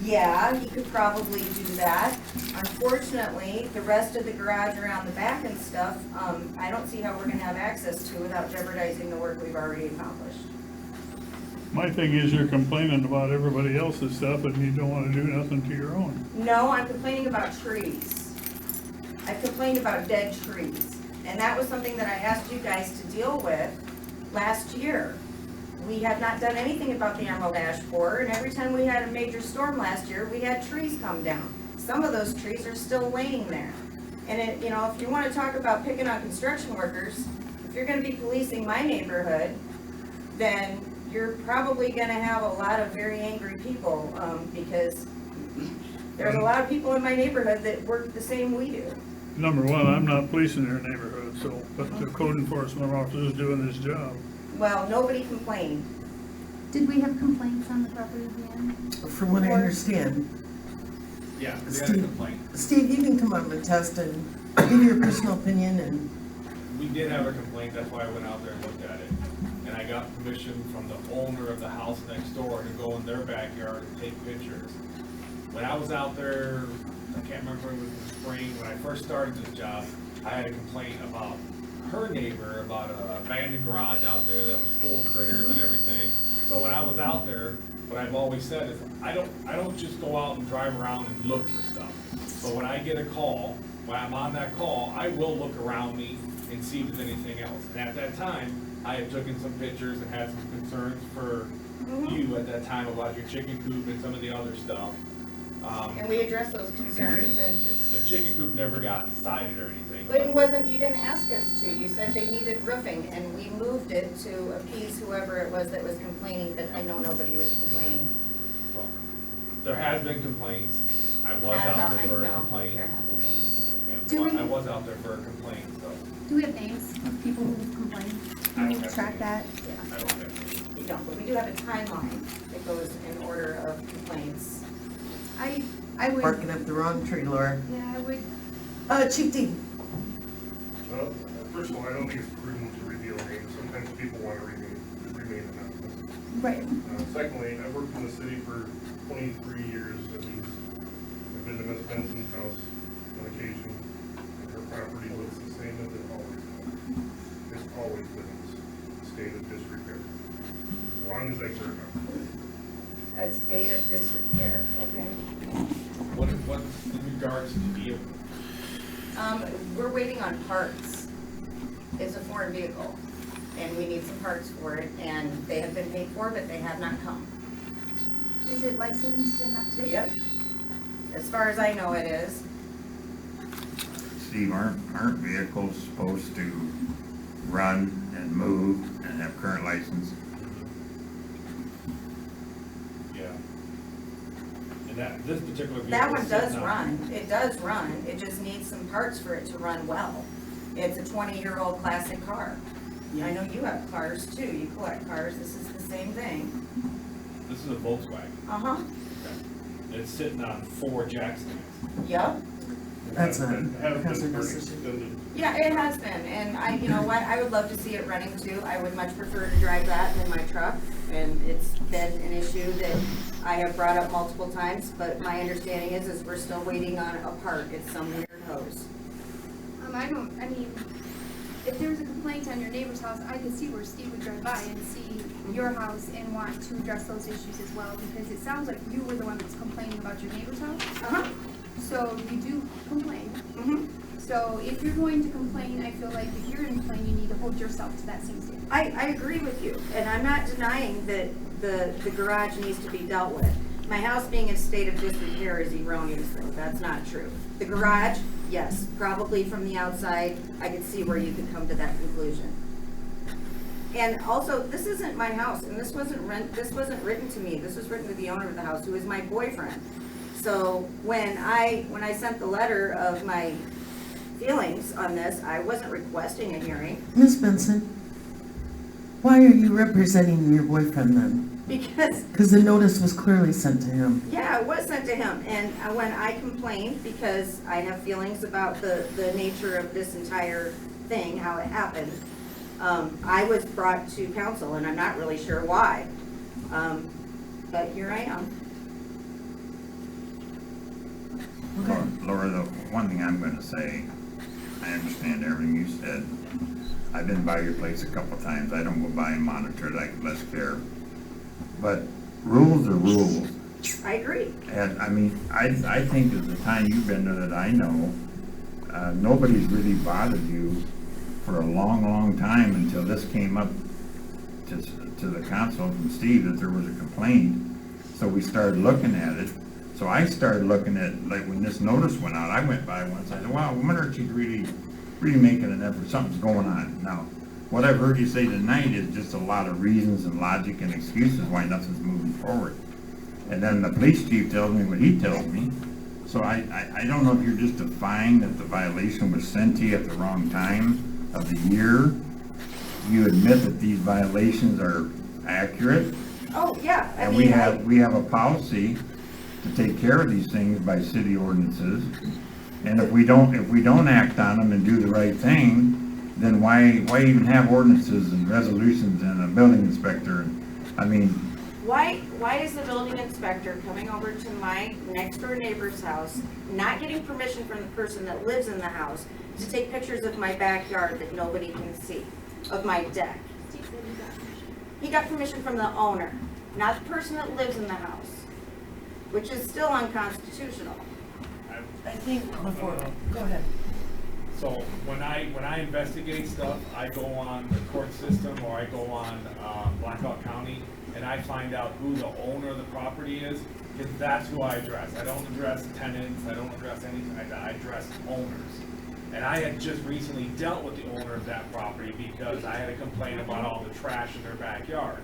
Yeah, he could probably do that. Unfortunately, the rest of the garage around the back and stuff, I don't see how we're gonna have access to without jeopardizing the work we've already accomplished. My thing is you're complaining about everybody else's stuff and you don't wanna do nothing to your own. No, I'm complaining about trees. I complained about dead trees. And that was something that I asked you guys to deal with last year. We have not done anything about the Emerald Ash Borer, and every time we had a major storm last year, we had trees come down. Some of those trees are still laying there. And it, you know, if you wanna talk about picking on construction workers, if you're gonna be policing my neighborhood, then you're probably gonna have a lot of very angry people, because there's a lot of people in my neighborhood that work the same we do. Number one, I'm not policing your neighborhood, so, but the code enforcement officer is doing his job. Well, nobody complained. Did we have complaints on the property, Deanne? From what I understand, Yeah, we had a Steve. complaint. Steve, you can come up and test and give your personal opinion and, We did have a complaint, that's why I went out there and looked at it. And I got permission from the owner of the house next door to go in their backyard and take pictures. When I was out there, I can't remember if it was in the spring, when I first started this job, I had a complaint about her neighbor, about a abandoned garage out there that was full of critters and everything. So when I was out there, what I've always said is, I don't just go out and drive around and look for stuff. But when I get a call, when I'm on that call, I will look around me and see if there's anything else. And at that time, I had taken some pictures and had some concerns for you at that time about your chicken coop and some of the other stuff. And we addressed those concerns, and The chicken coop never got sided or anything. but it wasn't, you didn't ask us to. You said they needed roofing, and we moved it to appease whoever it was that was complaining, but I know nobody was complaining. Well, there has been complaints. I was out there for a complaint. There haven't been. Yeah, Do we- I was out there for a complaint, so Do we have names of people who complain? I Can don't we have track that? Yeah, I don't think. we don't, but we do have a timeline that goes in order of complaints. I would, barking up the wrong tree, Laura. yeah, I would, Chief Dean, Well, first of all, I don't think it's prudent to reveal names. Sometimes people want to remain anonymous. right, Secondly, I've worked in the city for 23 years at least. I've been to Miss Benson's house on occasion, and her property looks the same as it always has. It's always been in a state of disrepair, as long as I can remember. A state of disrepair, okay? What in regards to the vehicle? We're waiting on parts. It's a foreign vehicle, and we need some parts for it, and they have been paid for, but they have not come. is it licensed and up to date? Yep. As far as I know, it is. Steve, aren't vehicles supposed to run and move and have current license? Yeah. And this particular vehicle. That one is does sitting on- run. It does run. It just needs some parts for it to run well. It's a 20-year-old classic car. I know you have cars too. You collect cars. This is the same thing. This is a Volkswagen. Uh-huh. It's sitting on 4 jack stands. Yep. That's not It has been hazardous. for extended. Yeah, it has been, and you know what, I would love to see it running too. I would much prefer to drive that than my truck, and it's been an issue that I have brought up multiple times, but my understanding is we're still waiting on a part. It's some weird hose. I mean, if there was a complaint on your neighbor's house, I could see where Steve would drive by and see your house and want to address those issues as well, because it sounds like you were the one that's complaining about your neighbor's house. Uh-huh. So you do complain. Mm-hmm. So if you're going to complain, I feel like if you're going to complain, you need to hold yourself to that same standard. I agree with you, and I'm not denying that the garage needs to be dealt with. My house being in a state of disrepair is erroneous, though. That's not true. The garage, yes, probably from the outside, I could see where you could come to that conclusion. And also, this isn't my house, and this wasn't written to me. This was written to the owner of the house, who is my boyfriend. So when I sent the letter of my feelings on this, I wasn't requesting a hearing. Miss Benson, why are you representing your boyfriend then? Because, Because the notice was clearly sent to him. yeah, it was sent to him, and when I complained, because I have feelings about the nature of this entire thing, how it happened, I was brought to council, and I'm not really sure why. But here I am. Laura, the one thing I'm gonna say, I understand everything you said. I've been by your place a couple times. I don't go by and monitor it, I could less care. but rules are rules. I agree. And I mean, I think at the time you've been there that I know, nobody's really bothered you for a long, long time until this came up to the council from Steve that there was a complaint. So we started looking at it. So I started looking at, like, when this notice went out, I went by once, I said, wow, I wonder if she's really making an effort, something's going on. Now, what I've heard you say tonight is just a lot of reasons and logic and excuses why nothing's moving forward. And then the police chief tells me what he tells me. So I don't know if you're just defying that the violation was sent to you at the wrong time of the year. You admit that these violations are accurate. Oh, yeah, I And mean, we have a policy to take care of these things by city ordinances. And if we don't act on them and do the right thing, then why even have ordinances and resolutions and a building inspector? I mean, why is the building inspector coming over to my next door neighbor's house, not getting permission from the person that lives in the house to take pictures of my backyard that nobody can see, of my deck? Steve said he got permission. He got permission from the owner, not the person that lives in the house, which is still unconstitutional. I think before, go ahead. So when I investigate stuff, I go on the court system or I go on Blackhawk County and I find out who the owner of the property is, because that's who I address. I don't address tenants, I don't address anything like that, I address owners. And I had just recently dealt with the owner of that property because I had a complaint about all the trash in their backyard.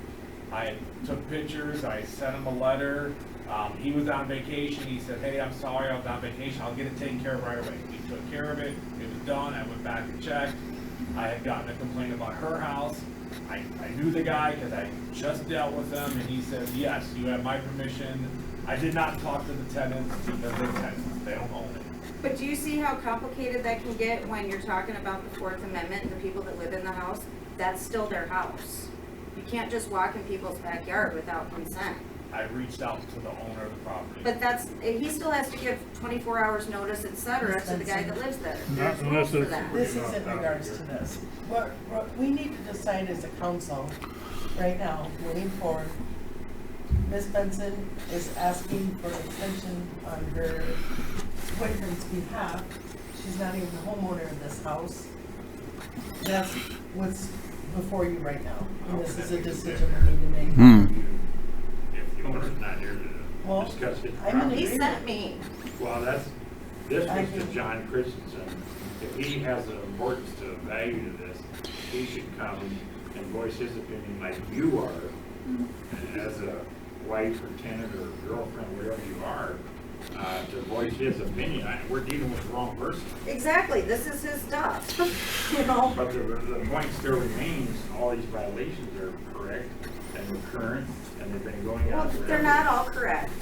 I took pictures, I sent him a letter. He was on vacation. He said, hey, I'm sorry, I was on vacation. I'll get it taken care of right away. He took care of it. It was done. I went back and checked. I had gotten a complaint about her house. I knew the guy because I just dealt with him, and he said, yes, you have my permission. I did not talk to the tenants because they're tenants. They don't own it. But do you see how complicated that can get when you're talking about the Fourth Amendment and the people that live in the house? That's still their house. You can't just walk in people's backyard without consent. I reached out to the owner of the property. But he still has to give 24 hours notice, et cetera, to the guy that lives there. There's Not rules unless for that. This is in regards to this. What we need to decide as a council right now, moving forward, Ms. Benson is asking for extension on her boyfriend's behalf. She's not even the homeowner of this house. That's what's before you right now. And this is a decision we need to make. if the owner's not here Well, to discuss it. I'm in He agreement. sent me. Well, this I was to agree. John Christensen. If he has an importance to value to this, he should come and voice his opinion like you are, as a wife or tenant or girlfriend, wherever you are, to voice his opinion. We're dealing with the wrong person. Exactly, this is his stuff, you know? But the point still remains, all these violations are correct and they're current and they've been going Well, on forever. they're not all correct.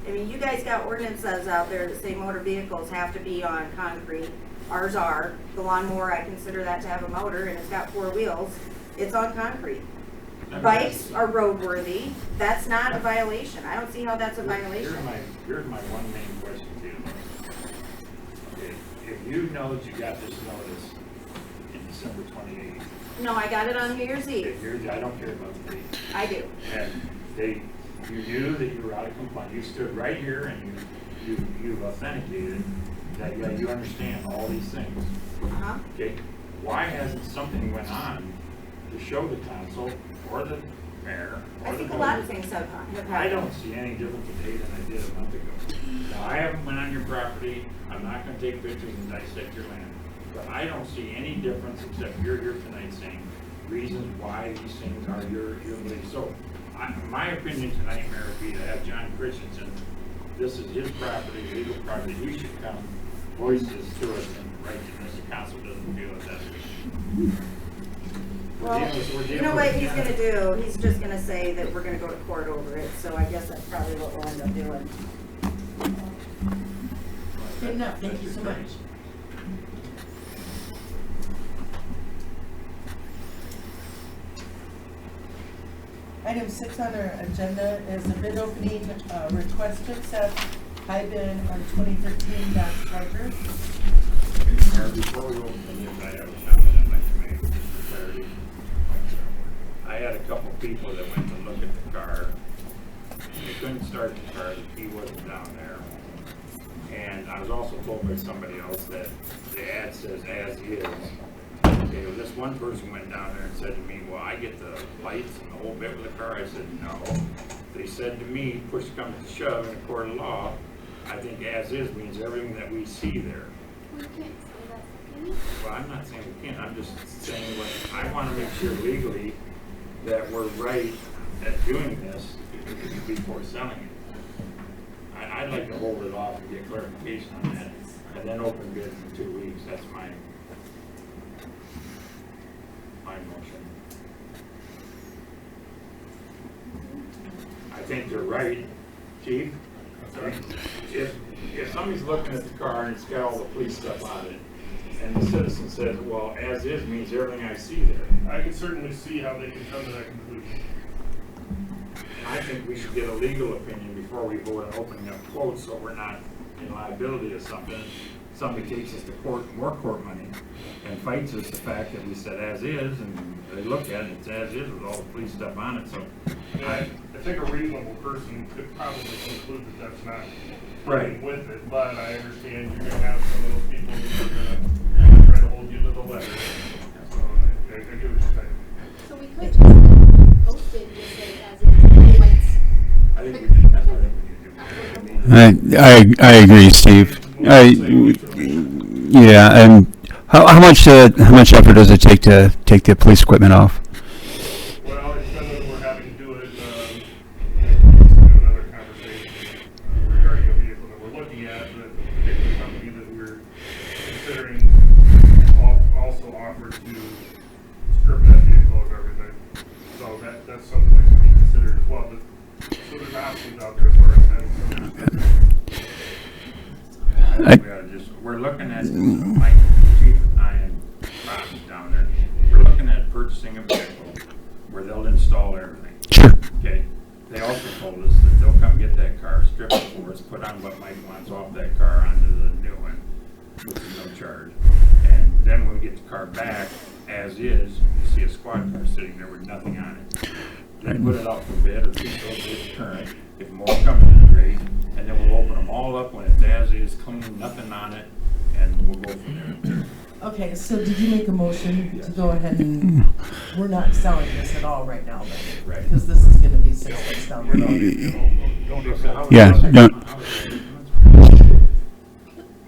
I mean, you guys got ordinances out there that say motor vehicles have to be on concrete. Ours are. The lawnmower, I consider that to have a motor and it's got 4 wheels. It's on concrete. Bikes are roadworthy. That's not a violation. I don't see how that's a violation. Here's my one main question to you. Okay, if you know that you got this notice in December 28th, No, I got it on New Year's Eve. I don't care about the date, I do. and you knew that you were out of compliance, you stood right here and you've authenticated that you understand all these things. Uh-huh. Okay, why hasn't something went on to show the council or the mayor or I the think a lot of building? things have happened. I don't see any different today than I did a month ago. Now, I haven't went on your property, I'm not gonna take pictures and dissect your land, but I don't see any difference except you're here tonight saying reasons why these things are your belief. So, my opinion tonight, Mayor, would be to have John Christensen, this is his property, legal property, he should come voice this to us and right to this, the council doesn't feel it that way. Well, you know what he's gonna do? He's just gonna say that we're gonna go to court over it, so I guess that's probably what we'll end up doing. Good enough, thank you so much. Item 6 on our agenda is a bid opening, request to accept high bid on 2013 Dodge Charger. Before we open the news, I have a comment I'd like to make, just for clarity. I had a couple people that went to look at the car, they couldn't start the car, the key wasn't down there. And I was also told by somebody else that the ad says as is. Okay, well, this one person went down there and said to me, well, I get the lights and the whole bit with the car. I said, no. They said to me, push comes to shove in a court of law, I think as is means everything that we see there. We can't say that, can you? Well, I'm not saying we can't, I'm just saying what, I want to make sure legally that we're right at doing this before selling it. I'd like to hold it off and get clarification on that, and then open bids in 2 weeks. That's my motion. I think you're right, Chief. If somebody's looking at the car and it's got all the police stuff on it, and the citizen says, well, as is means everything I see there, I can certainly see how they can come to that conclusion. I think we should get a legal opinion before we vote on opening up quotes, so we're not in liability of something. Somebody takes us to court, more court money, and fights us the fact that we said as is, and they look at it, it's as is with all the police stuff on it, so. I think a reasonable person could probably conclude that that's not Right. with it, but I understand you're gonna have some of those people who are gonna try to hold you to the letter. So I get what you're saying. So we could just post it and just say as is, lights. I think we should, that's what I think we need to do. I agree, Steve. Yeah, and how much effort does it take to take the police equipment off? Well, it's done that we're having to do it, another conversation regarding a vehicle that we're looking at, that the particular company that we're considering also offered to strip that vehicle of everything. So that's something that can be considered as well, but, so there's options out there for us. We're looking at, my chief and I and Rob down there, we're looking at purchasing a vehicle where they'll install everything. Sure. Okay, they also told us that they'll come get that car, strip it for us, put on what Mike wants off that car onto the new one, which is no charge. And then when we get the car back, as is, you see a squad car sitting there with nothing on it. Then put it out for bid, or it's current, if more come in, great, and then we'll open them all up when it's as is, clean, nothing on it, and we'll go from there. Okay, so did you make a motion to go ahead and, we're not selling this at all right now then? Right. Because this is gonna be 6 months down the road. Yeah, don't.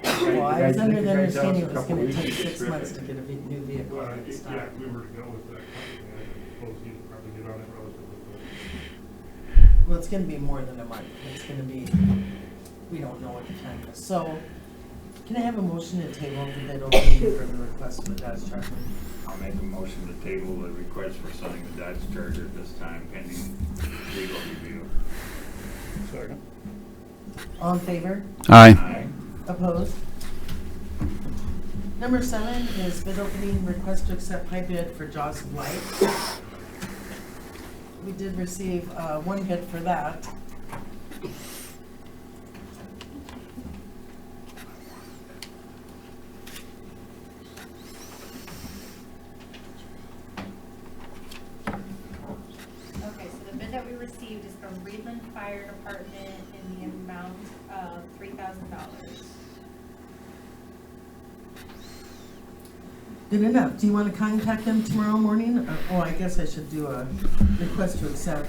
Well, I was under the understanding it was gonna take 6 months to get a new vehicle Well, in stock. yeah, if we were to go with that company, I suppose you'd probably get on it relatively quick. Well, it's gonna be more than a month. It's gonna be, we don't know what the time is. So, can I have a motion to table the bid opening for the request for the Dodge Charger? I'll make a motion to table the request for selling the Dodge Charger at this time pending legal review. Second. All in favor? Aye. Aye. Opposed? Number 7 is bid opening request to accept high bid for Jaws of Life. We did receive one bid for that. Okay, so the bid that we received is from Reedland Fire Department in the amount of $3,000. Good enough. Do you want to contact them tomorrow morning? Oh, I guess I should do a request to accept,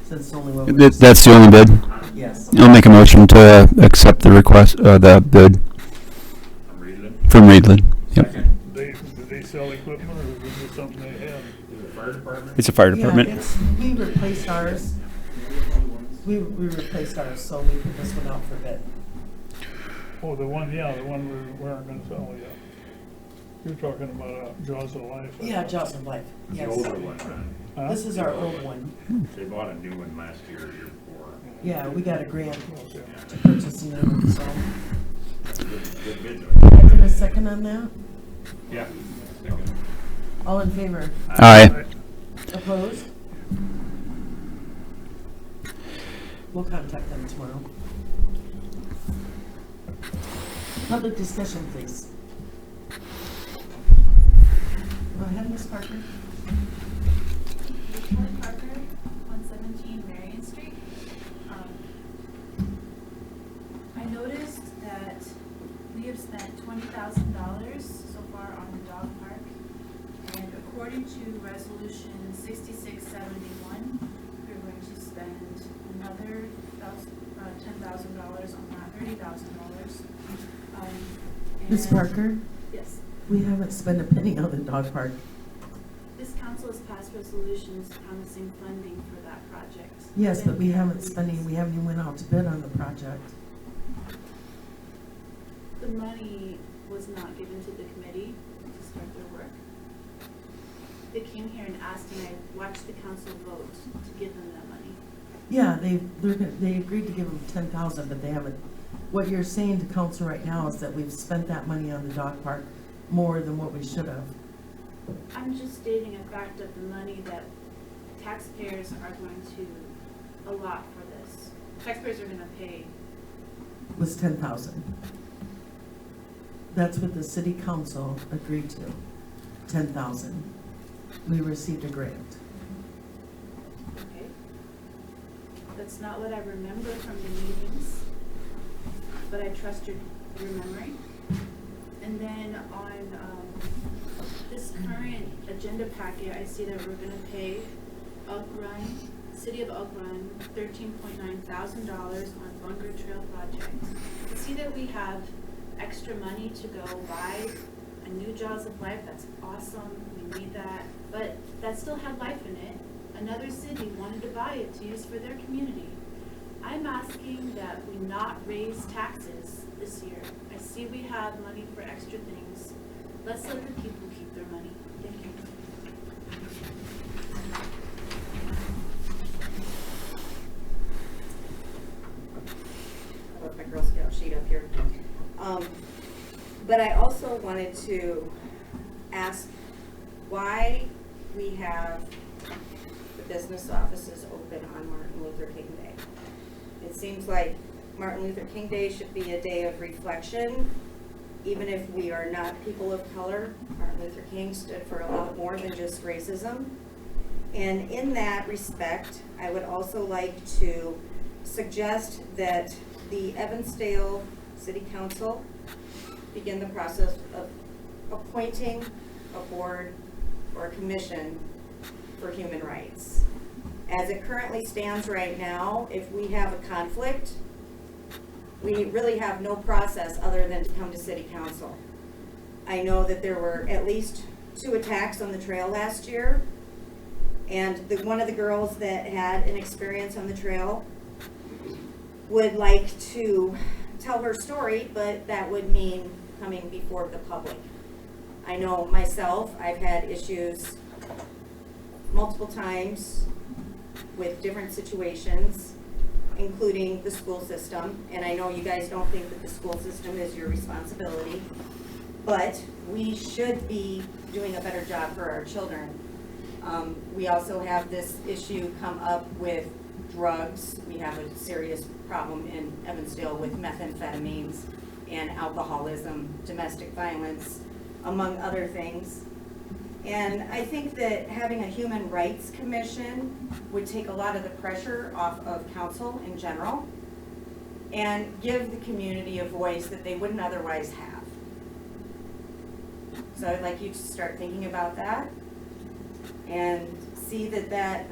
since it's only one. we received. That's the only bid. Yes. I'll make a motion to accept the request, the bid I'm reading it. from Reedland. Yep. Second. Did they sell equipment, or was it something they had? Is it fire department? It's a fire Yeah, department. we replaced ours. We replaced ours, so we put this one out for bid. Oh, the one we weren't gonna sell yet. You're talking about Jaws of Life. Yeah, Jaws of Life, The yes. older one, right? Huh? This is our old one. They bought a new one last year or year before. Yeah, we got a grant Okay. to purchase a new one, so. That's a good bid though. Can I get a second on that? Yeah. Second. All in favor? Aye. Opposed? We'll contact them tomorrow. Public discussion, please. Go ahead, Ms. Parker. Kelly Parker, 117 Marion Street. noticed that we have spent $20,000 so far on the dog park. And according to resolution 6671, we're going to spend another $10,000 on that, $30,000. Ms. and- Parker, Yes. we haven't spent a penny on the dog park. This council has passed resolutions promising funding for that project. Yes, but we Within haven't 3 spending, weeks. we haven't even went out to bid on the project. The money was not given to the committee to start their work. They came here and asked, and I watched the council vote to give them that money. Yeah, they agreed to give them 10,000, but they haven't. What you're saying to council right now is that we've spent that money on the dog park more than what we should have. I'm just stating a fact of the money that taxpayers are going to allot for this. Taxpayers are gonna pay. Was 10,000. That's what the city council agreed to, 10,000. We received a grant. Okay. That's not what I remember from the meetings, but I trust your memory. And then on this current agenda packet, I see that we're gonna pay City of Elk Run, $13.9 thousand on Bunker Trail project. I see that we have extra money to go buy a new Jaws of Life. That's awesome. We need that, but that still had life in it. Another city wanted to buy it to use for their community. I'm asking that we not raise taxes this year. I see we have money for extra things. Let's let the people keep their money. Thank you. I left my Girl Scout sheet up here. But I also wanted to ask why we have the business offices open on Martin Luther King Day. It seems like Martin Luther King Day should be a day of reflection, even if we are not people of color. Martin Luther King stood for a lot more than just racism. And in that respect, I would also like to suggest that the Evansdale City Council begin the process of appointing a board or a commission for human rights. As it currently stands right now, if we have a conflict, we really have no process other than to come to City Council. I know that there were at least 2 attacks on the trail last year, and one of the girls that had an experience on the trail would like to tell her story, but that would mean coming before the public. I know myself, I've had issues multiple times with different situations, including the school system, and I know you guys don't think that the school system is your responsibility, but we should be doing a better job for our children. We also have this issue come up with drugs. We have a serious problem in Evansdale with methamphetamines and alcoholism, domestic violence, among other things. And I think that having a human rights commission would take a lot of the pressure off of council in general and give the community a voice that they wouldn't otherwise have. So I'd like you to start thinking about that and see that that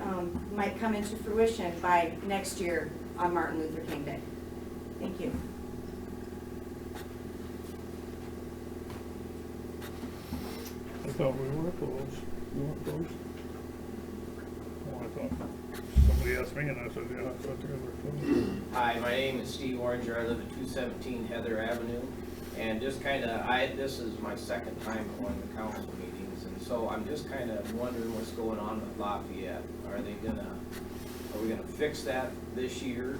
might come into fruition by next year on Martin Luther King Day. Thank you. I thought we were closed. You weren't closed? Oh, I thought, somebody asked me and I said, yeah, I thought they were closed. Hi, my name is Steve Oranger. I live at 217 Heather Avenue. And just kind of, this is my second time going to council meetings. And so I'm just kind of wondering what's going on with Lafayette. Are we gonna fix that this year?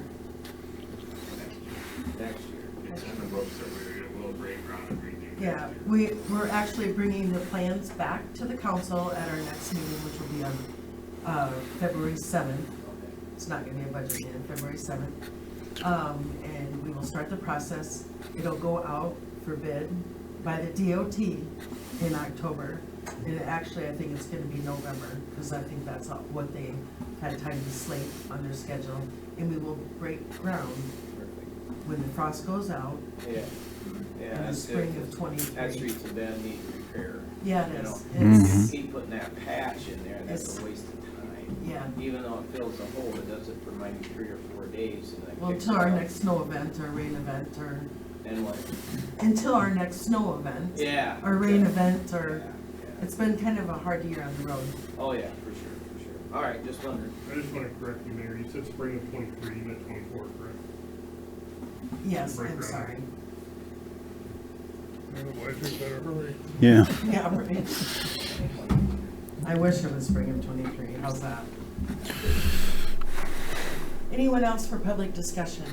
Next year. It's in the books that we will break ground and redo. Yeah, we're actually bringing the plans back to the council at our next meeting, which will be on February 7th. It's not gonna be a budget meeting, February 7th. And we will start the process. It'll go out for bid by the DOT in October. And actually, I think it's gonna be November, because I think that's what they had time to slate on their schedule. And we will break ground when the frost goes out Yeah, yeah. in the that's spring it. of 23. That street's a bad need repair. Yeah, it you is. know. It's, Keep putting that patch in there, that's It's- a waste of time. yeah. Even though it fills the hole, it does it for maybe 3 or 4 days and then Well, kicks until it our out. next snow event or rain event or, And what? until our next snow event. Yeah. Or rain yeah, event yeah, or, yeah. it's been kind of a hard year on the road. Oh, yeah, for sure. All right, just wondering. I just want to correct you, Mayor, you said spring of 23, you meant 24, correct? Yes, Break I'm ground. sorry. Otherwise, we better hurry. Yeah. Yeah, right. I wish it was spring of 23, how's that? Anyone else for public discussion?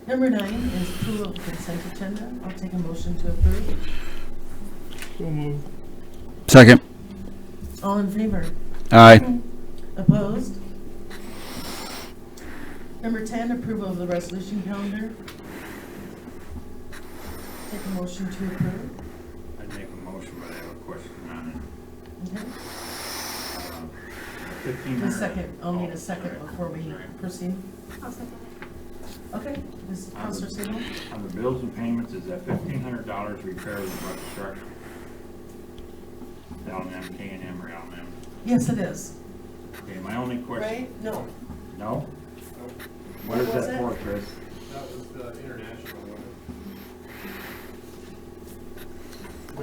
Number 9 is approval of the consent agenda. I'll take a motion to approve. So move. Second. All in favor? Aye. Opposed? Number 10, approval of the resolution calendar. Take a motion to approve. I'd make a motion, but I have a question on it. Okay. 1500. A second, I'll need Oh, a second sorry. before we Sorry. proceed. I'll second it. Okay, Ms. Counselor Sabin? On the bills and payments, is that $1,500 repair of the bucket truck? L&M, K&M, or L&M? Yes, it is. Okay, my only question. Right? No. No? What What is was that it? for, Chris? That was the international one.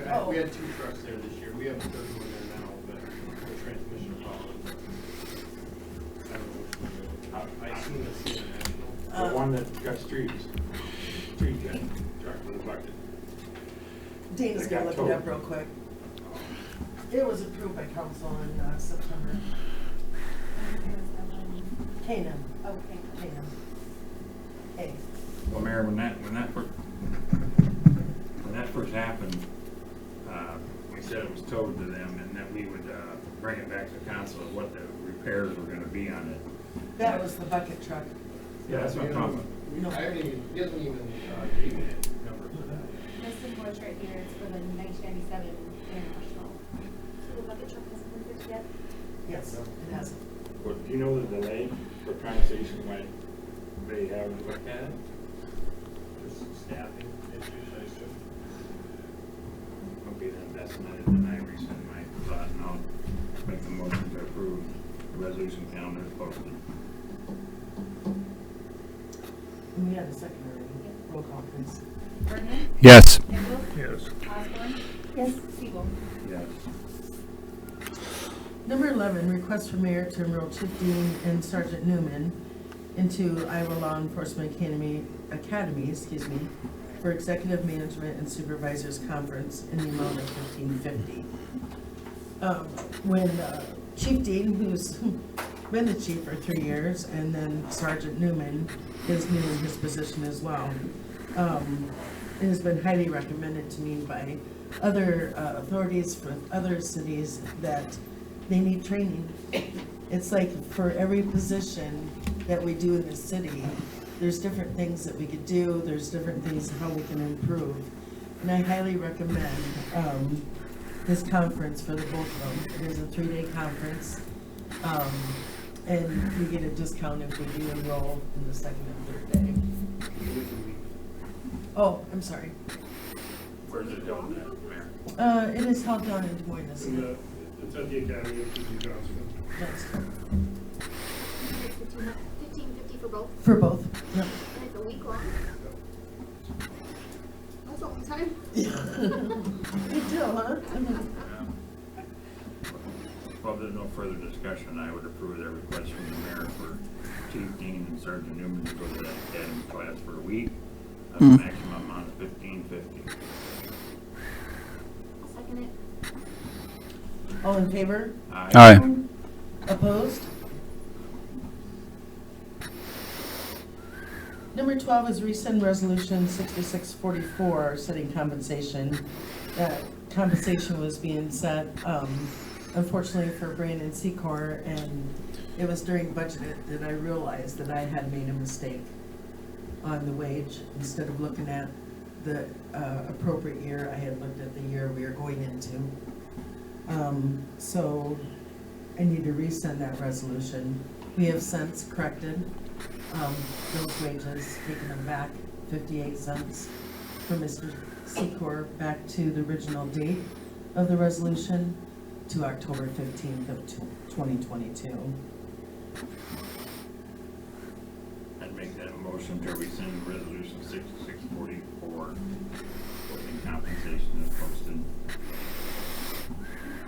Oh. We had 2 trucks there this year. We have a third one there now, but the transmission problem. I don't know which one. I assume it's the international. The one that got streets. Street got truck with a bucket. Dana's It gonna got look it up towed. real quick. It was approved by council in September. Canaan. Okay. Canaan. Hey. Well, Mayor, when that first happened, we said it was towed to them and that we would bring it back to council of what the repairs were gonna be on it. That was the bucket truck. Yeah, that's what I'm talking about. No. I haven't even, he hasn't even given me a number for that yet. This invoice right here is for the 1997 international. So the bucket truck hasn't been fixed yet? Yes, it has. Well, do you know the delay for conversation why they haven't looked at it? Just some staffing issues, I assume. Okay, then that's another than I rescind my thought, and I'll make the motion to approve the resolution calendar as posted. We had a second already. Roll call, please. Bergman? Yes. Nichols? Yes. Osborne? Yes. Siebel? Yes. Number 11, request for mayor to enroll Chief Dean and Sergeant Newman into Iowa Law Enforcement Academy, for Executive Management and Supervisors Conference in the amount of $1,550. When Chief Dean, who's been the chief for 3 years, and then Sergeant Newman is new in his position as well, it has been highly recommended to me by other authorities for other cities that they need training. It's like for every position that we do in the city, there's different things that we could do, there's different things how we can improve. And I highly recommend this conference for the both of them. It is a 3-day conference. And we get a discount if we do enroll in the second and third day. Oh, I'm sorry. Where's it going at, Mayor? It is held down in Des Moines, isn't it? It's at the Academy of Physician Johnson. That's It's $1,550 for both, for both, yep. and it's a week long. That's a long time. Good deal, huh? Well, if there's no further discussion, I would approve their request from the mayor for Chief Dean and Sergeant Newman to go to that academy class for a week. At the maximum amount of $1,550. I'll second it. All in favor? Aye. Opposed? Number 12 is rescind resolution 6644, setting compensation. That compensation was being set, unfortunately for Brandon Secor, and it was during budget that I realized that I had made a mistake on the wage. Instead of looking at the appropriate year, I had looked at the year we are going into. So I need to resend that resolution. We have since corrected those wages, taken them back 58 cents for Mr. Secor back to the original date of the resolution to October 15th of 2022. I'd make that a motion to rescind resolution 6644, voting compensation is posted.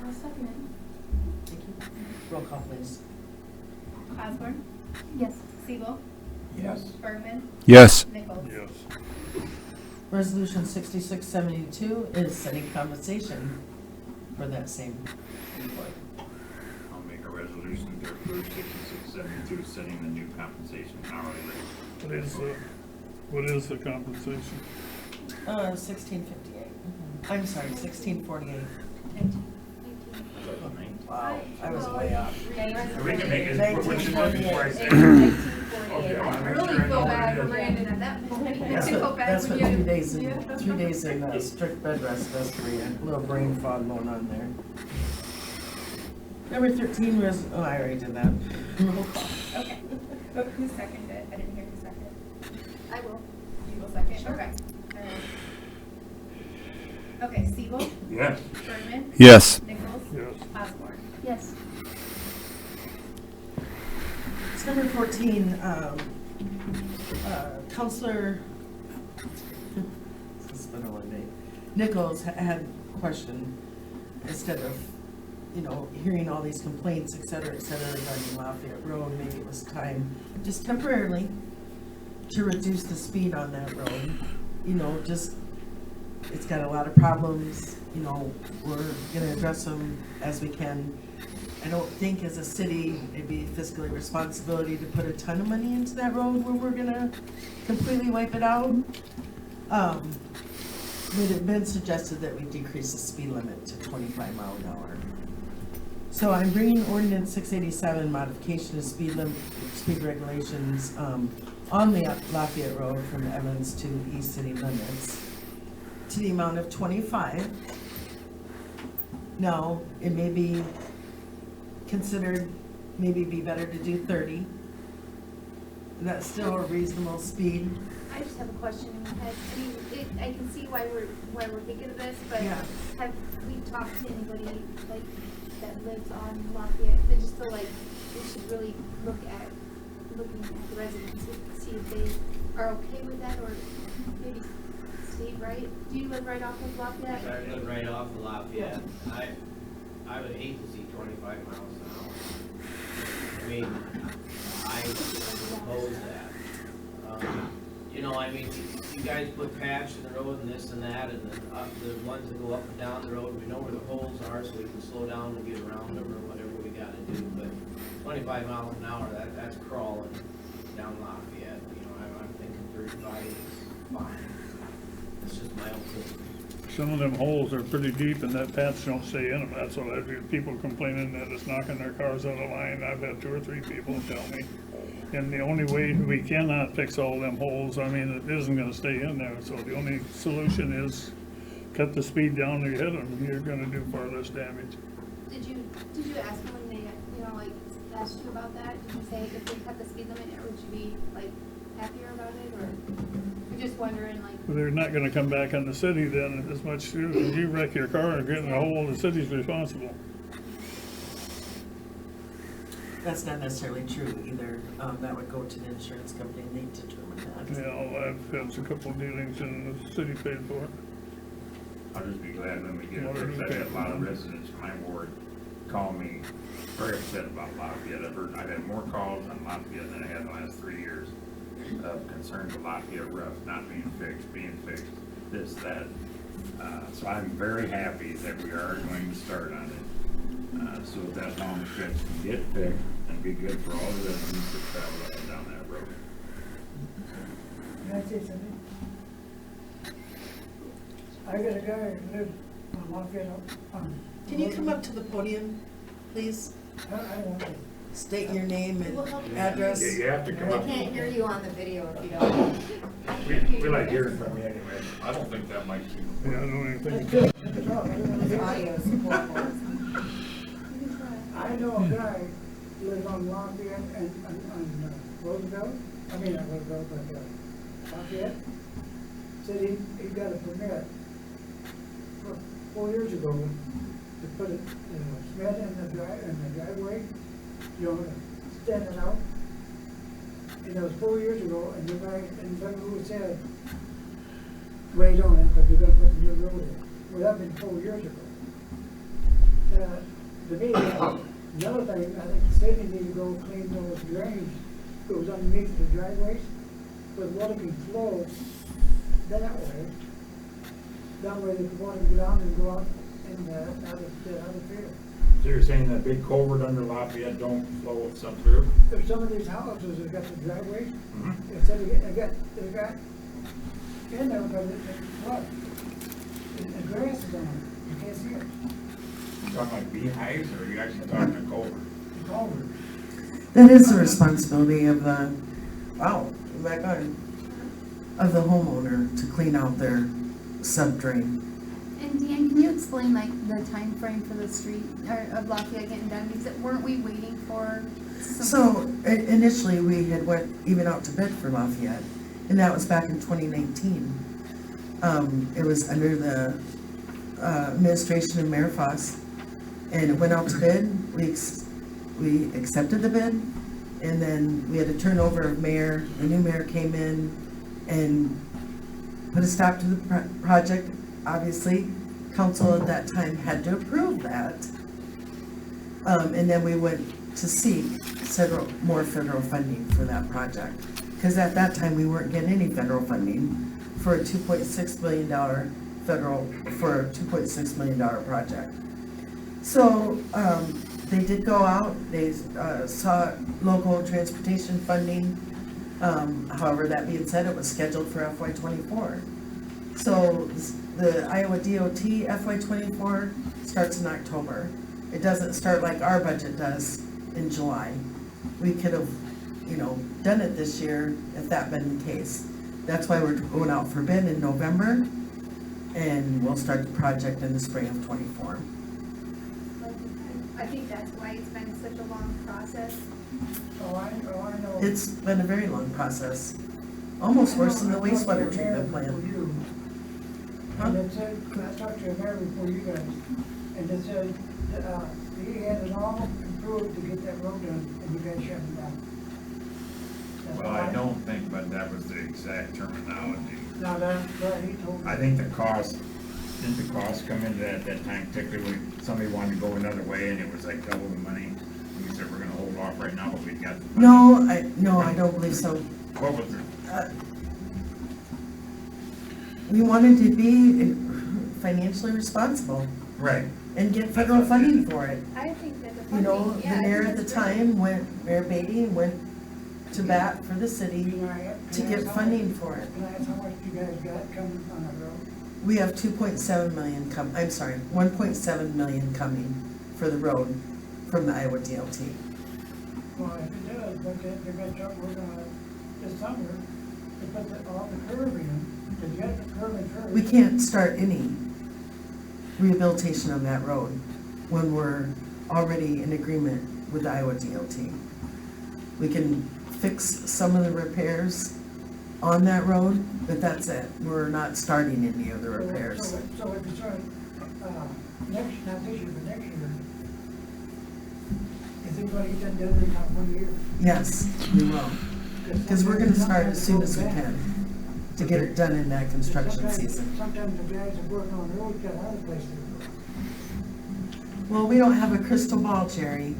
I'll second it. Thank you. Roll call, please. Osborne, Yes. Siebel, Yes. Bergman, Yes. Nichols. Yes. Resolution 6672 is setting compensation for that same employee. I'll make a resolution to approve 6672, setting the new compensation hourly rate. What is the compensation? 1658. I'm sorry, 1648. Wow, I was way off. We can make it, what you did before I say. I really feel bad for Brandon at that point. I feel bad That's for what you. 3 days in, Yeah. 3 days in strict bed rest does for you. A little brain fog going on there. Number 13 oh, I already did that. Roll call. Okay. Who seconded it? I didn't hear who seconded. I will. You will second? Sure. Okay. Okay, Siebel, Yes. Bergman, Yes. Nichols, Yes. Osborne. Yes. It's number 14, Counselor, it's been a long day, Nichols had a question, instead of, hearing all these complaints, et cetera, regarding Lafayette Road, maybe it was time, just temporarily, to reduce the speed on that road, it's got a lot of problems, we're gonna address them as we can. I don't think as a city, it'd be fiscally responsibility to put a ton of money into that road where we're gonna completely wipe it out. It had been suggested that we decrease the speed limit to 25 miles an hour. So I'm bringing ordinance 687, modification of speed regulations, on the Lafayette Road from Evans to East City limits to the amount of 25. Now, it may be considered, maybe be better to do 30. That's still a reasonable speed. I just have a question in my head. I mean, I can see why we're thinking of this, but Yeah. have we talked to anybody like that lives on Lafayette? They just feel like we should really looking at the residents to see if they are okay with that, or maybe Steve, right? Do you live right off of Lafayette? I live right off of Lafayette. I would hate to see 25 miles an hour. I mean, I oppose that. You guys put patch in the road and this and that, and then the ones that go up and down the road, we know where the holes are, so we can slow down and get around them or whatever we gotta do, but 25 miles an hour, that's crawling down Lafayette. I'm thinking 35 is fine. That's just my own opinion. Some of them holes are pretty deep and that patch don't stay in them. That's what I hear people complaining that it's knocking their cars out of line. I've had 2 or 3 people tell me. And the only way we cannot fix all them holes, it isn't gonna stay in there. So the only solution is cut the speed down to hit them. You're gonna do far less damage. Did you ask them when they asked you about that? Did you say if they cut the speed limit, would you be happier about it, or you're just wondering They're not gonna come back on the city then as much too. If you wreck your car and get in a hole, the city's responsible. That's not necessarily true either. That would go to the insurance company and they determine that. I've had a couple of dealings and the city paid for it. I'll just be glad when we get it fixed. I've had a lot of residents in my ward call me very upset about Lafayette. I've had more calls on Lafayette than I had in the last 3 years of concerns of Lafayette Rough not being fixed, this, that. So I'm very happy that we are going to start on it. So that long stretch can get fixed and be good for all the residents that travel up and down that road. Can I say something? I got a guy who lives on Lafayette. Can you come up to the podium, please? I don't know. State your name and address. Yeah, you have to come I up. can't hear you on the video if you don't. We like hearing from you anyway. I don't think that might be. Yeah, I don't even think. That's good. That's all. Audio support. I know a guy lives on Lafayette and, on Roosevelt, I mean, not Roosevelt, but, Lafayette, said he got a permit 4 years ago to put it, cement in the driveway, standing out. And that was 4 years ago, and remember who said, wait on it, because we're gonna put the new road in. Well, that'd been 4 years ago. To me, another thing, I think the city needs to go clean those drains that was underneath the driveways, so the water can flow that way. That way the water can go down and go out in the other field. So you're saying that big culvert under Lafayette don't flow some through? If some of these houses have got the driveways, Mm-hmm. if they got in there, but it's flood. The grass is on it, you can't see it. You talking like beehives, or are you actually talking a culvert? It's over. That is the responsibility of the, is that good? Of the homeowner to clean out their sub-drain. And Dan, can you explain like the time frame for the street or of Lafayette getting done? Because weren't we waiting for So initially, we had went even out to bid for Lafayette, and that was back in 2019. It was under the administration of Mayor Foss, and it went out to bid. We accepted the bid, and then we had a turnover of mayor. The new mayor came in and put a stop to the project. Obviously, council at that time had to approve that. And then we went to seek more federal funding for that project. Because at that time, we weren't getting any federal funding for a $2.6 million for a $2.6 million project. So they did go out, they saw local transportation funding. However, that being said, it was scheduled for FY24. So the Iowa DOT FY24 starts in October. It doesn't start like our budget does in July. We could have, done it this year if that been the case. That's why we're going out for bid in November, and we'll start the project in the spring of '24. I think that's why it's been such a long process. Oh, I know. It's been a very long process, almost worse than the wastewater treatment plant. And it said, I talked to a mayor before you guys, and it said, he had it all approved to get that road done, and you guys shut it down. That's Well, why- I don't think, but that was the exact terminology. No, that he told me. I think didn't the cost come into at that time, particularly when somebody wanted to go another way and it was like double the money? And we said, we're gonna hold off right now, but we've got the funding. No, I don't believe so. What was it? We wanted to be financially responsible Right. and get federal funding for it. I think that the You funding, know, yeah, the I mayor think at the that's great. time Mayor Beatty went to bat for the city Can I to ask get how funding much- for it. Can I ask how much you guys got coming on the road? We have 2.7 million 1.7 million coming for the road from the Iowa DLT. Well, if it does, but they're gonna start working on it this summer, to put all the curb in, to get the curb in first. We can't start any rehabilitation of that road when we're already in agreement with the Iowa DLT. We can fix some of the repairs on that road, but that's it. We're not starting any of the repairs. So if you start, not this year, but next year, is it gonna get done in about 1 year? Yes, we will. Because we're gonna start as soon as we can to get it done in that construction season. Sometimes the guys that work on the road got other places to go. Well, we don't have a crystal ball, Jerry.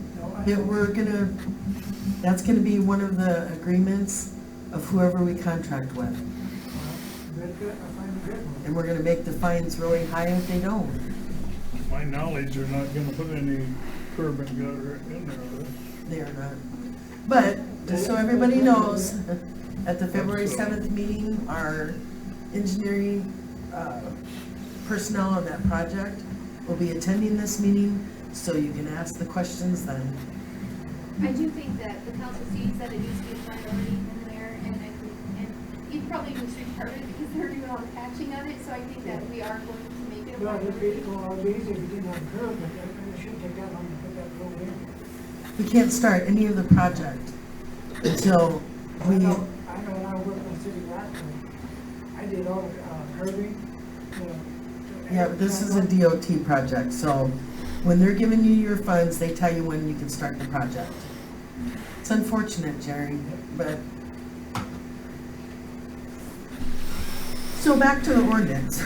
That's gonna be one of the agreements of whoever we contract with. I find a good one. And we're gonna make the fines really high if they don't. To my knowledge, you're not gonna put any curb and gutter in there, are they? They are not. But, just so everybody knows, at the February 7th meeting, our engineering personnel on that project will be attending this meeting, so you can ask the questions then. I do think that the council sees that it needs to be a priority in there, and you probably even should part of it because they're doing all the patching of it, so I think that we are going to make it a Well, priority. it'd be easy if you didn't have a curb, but they should take that long to put that road in. we can't start any of the project until I we, know when I worked on city lot, I did all the curbing, you know. yeah, but this is a DOT project, so when they're giving you your funds, they tell you when you can start the project. It's unfortunate, Jerry, but. So back to the ordinance.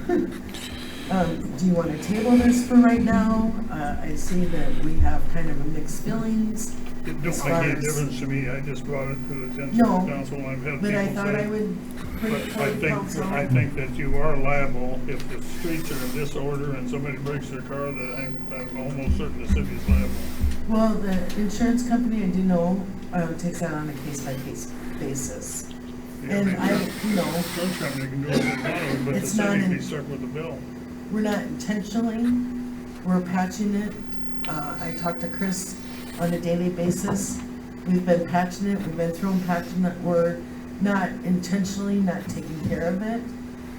Do you want to table this for right now? I see that we have kind of a mixed feelings. It as don't far make any as- difference to me, I just brought it to the attention No, of the council, and I've had But I people thought I say. would bring it But forward to council. I think that you are liable if the streets are in disorder and somebody breaks their car, that I'm almost certain the city's liable. Well, the insurance company, I do know, takes that on a case-by-case basis. Yeah, And maybe I, the you know, insurance company can do what they want, but the It's not city in- be stuck with the bill. we're not intentionally, we're patching it. I talk to Chris on a daily basis. We've been patching it, we've been throwing patching it, we're not intentionally not taking care of it.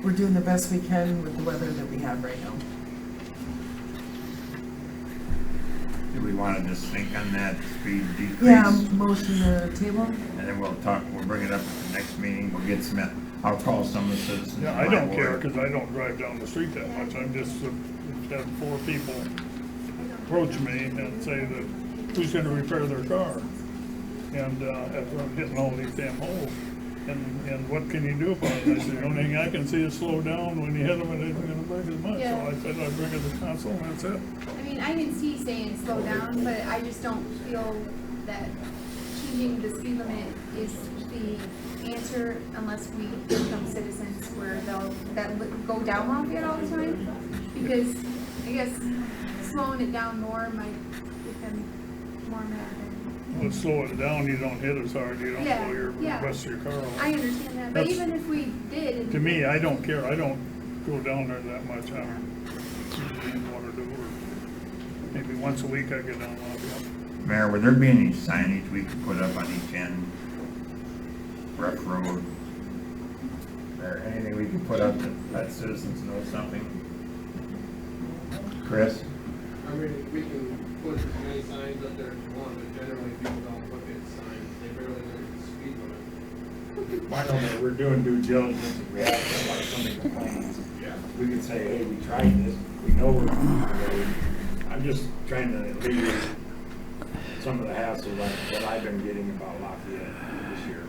We're doing the best we can with the weather that we have right now. Do we wanna just think on that speed decrease? Yeah, motion to table? And then we'll bring it up at the next meeting, we'll get some, I'll call some of the citizens. Yeah, I in my don't care, ward. cause I don't drive down the street that much, I'm just, had 4 people approach me and say that, who's gonna repair their car? And, after I'm hitting all these damn holes, and what can you do about it? I said, the only thing I can see is slow down when you hit them, and it isn't gonna break as much, so Yeah. I said I'd bring it to council, and that's it. I mean, I can see saying slow down, but I just don't feel that changing the speed limit is the answer unless we become citizens where go down Lafayette all the time. Because I guess slowing it down more might get them more mad. Well, slow it down, you don't hit as hard, you don't Yeah, blow your, yeah. rest of your car off. I understand that, but That's- even if we did. To me, I don't care, I don't go down there that much, I'm usually in Waterloo, or maybe once a week I get down Lafayette. Mayor, would there be any signage we could put up on each end? Rough road? Or anything we could put up that let citizens know something? Chris? I mean, we can put as many signs up there as you want, but generally people don't look at signs, they barely look at the speed limit. Why don't we're doing due diligence, if we have somebody complains, Yeah. we could say, hey, we tried this, we know we're on the road. I'm just trying to alleviate some of the hassle that I've been getting about Lafayette this year.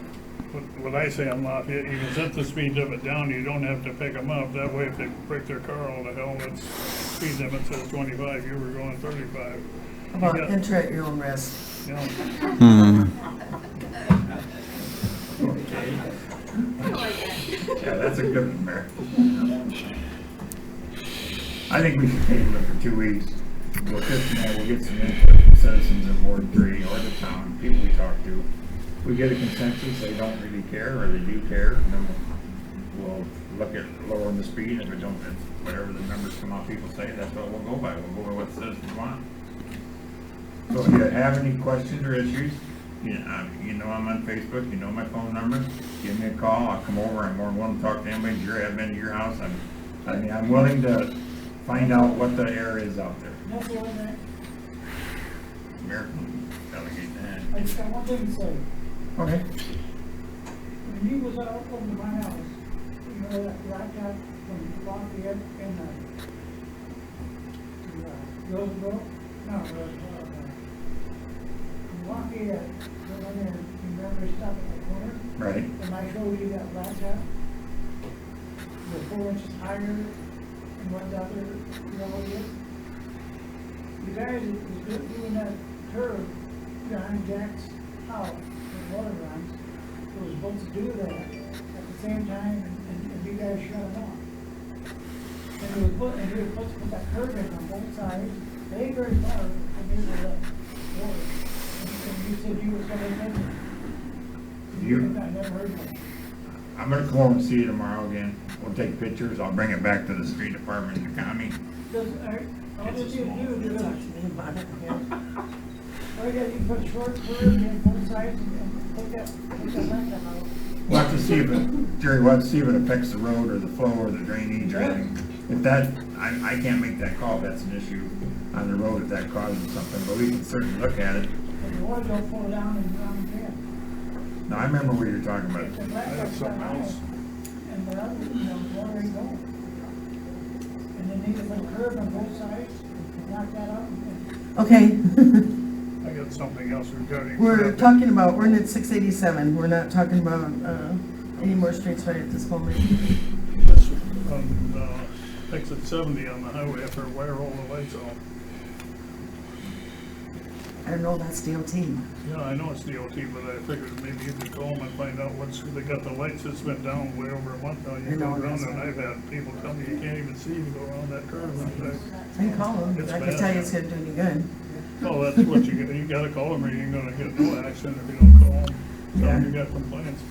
What I say on Lafayette, you can set the speed limit down, you don't have to pick them up, that way if they break their car, all the hell, it's, speed limit says 25, you were going 35. How about You got- enter at your own risk? You know, Yeah, that's a good one, Mayor. I think we should table it for 2 weeks. We'll get some input from citizens in Ward 3 or the town, people we talk to. If we get a consensus, they don't really care, or they do care, then we'll look at lowering the speed. If we don't, if whatever the numbers come out, people say, that's what we'll go by. We'll go by what citizens want. So if you have any questions or issues, you know I'm on Facebook, you know my phone number, give me a call, I'll come over, I'm more than willing to talk to anybody, I've been to your house, I'm willing to find out what the area is out there. That's the one that, Mayor, delegate that. I just got one thing to say. Okay. When he was out from my house, you know, that blacktop from Lafayette and, Roseville, no, from Lafayette, going in, you remember stop at the corner? Right. And I showed you that blacktop, the 4 inches higher and what's out there, you know what it is? The guys that was doing that curve behind Jack's house, the water runs, was supposed to do that at the same time, and you guys shut them off. And he was supposed to put that curve in on both sides, very, very far from here to the water. And you said you were gonna make it. I never heard of it. I'm gonna come over and see you tomorrow again. We'll take pictures, I'll bring it back to the street department and the county. All you do, you Talk to me about it, yeah. all you got, you put a short curve in both sides and take that blacktop out. We'll have to see if it, Jerry, we'll have to see if it affects the road or the flow or the drainage or anything. If that, I can't make that call, if that's an issue on the road, if that causes something, but we can certainly look at it. If the water don't fall down and come in. No, I remember what you're talking about. If the black That's duck's something behind, else. and the other, water ain't going. And then they get a curve on both sides, and knock that out. Okay, I got something else regarding. we're talking about ordinance 687. We're not talking about, any more streets right at this moment. On, exit 70 on the highway after wire all the lights off. I don't know, that's DOT. Yeah, I know it's DOT, but I figured maybe you could call them and find out what's, they got the lights that's been down way over a month now. I You know, go around that's and right. I've had people tell me you can't even see to go around that curve. And I can call them, It's I can bad. tell you it's gonna do any good. well, that's what you gotta call them or you ain't gonna get no action if you don't call them. Tell them you got complaints.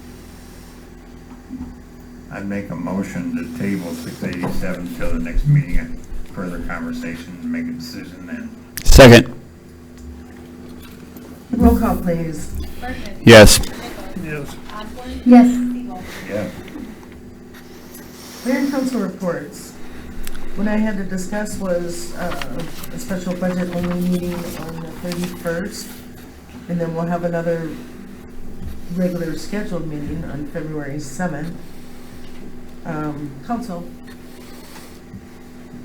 I'd make a motion to table 687 till the next meeting, and further conversation, and make a decision then. Second. Roll call, please. Bergman. Yes. Nichols. Yes. Osborne. Yes. Steele. Yeah. Mayor and council reports. What I had to discuss was a special budget only meeting on the 31st, and then we'll have another regular scheduled meeting on February 7th. Council,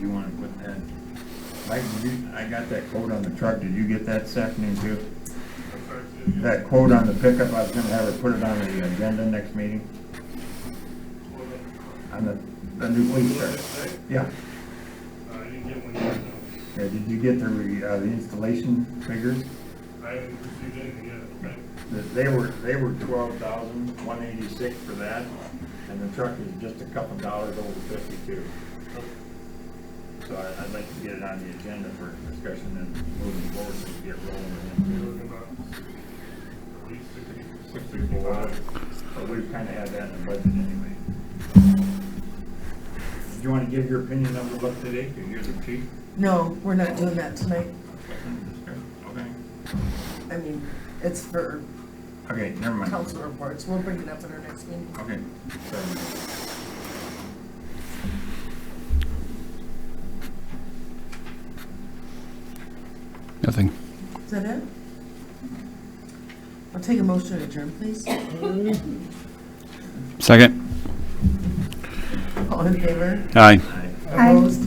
You wanna put that, Mike, I got that quote on the truck, did you get that this afternoon too? That quote on the pickup, I was gonna have her put it on the agenda next meeting, on the new police truck. Yeah, I didn't get one yet, no. yeah, did you get the installation figures? I haven't received anything yet, okay? They were 12,186 for that, and the truck is just a couple dollars over 52. So I'd like to get it on the agenda for discussion and moving forward so we get We're rolling. looking about at least 60, 65. But we've kind of had that in the budget anyway. Do you want to give your opinion of the look today? Because you're the chief. no, we're not doing that tonight. Okay. I mean, it's for Okay, never mind. council reports. We'll bring it up at our next meeting. Okay. Sorry. Nothing. Is that it? I'll take a motion to adjourn, please. Second. All in favor? Aye. Opposed?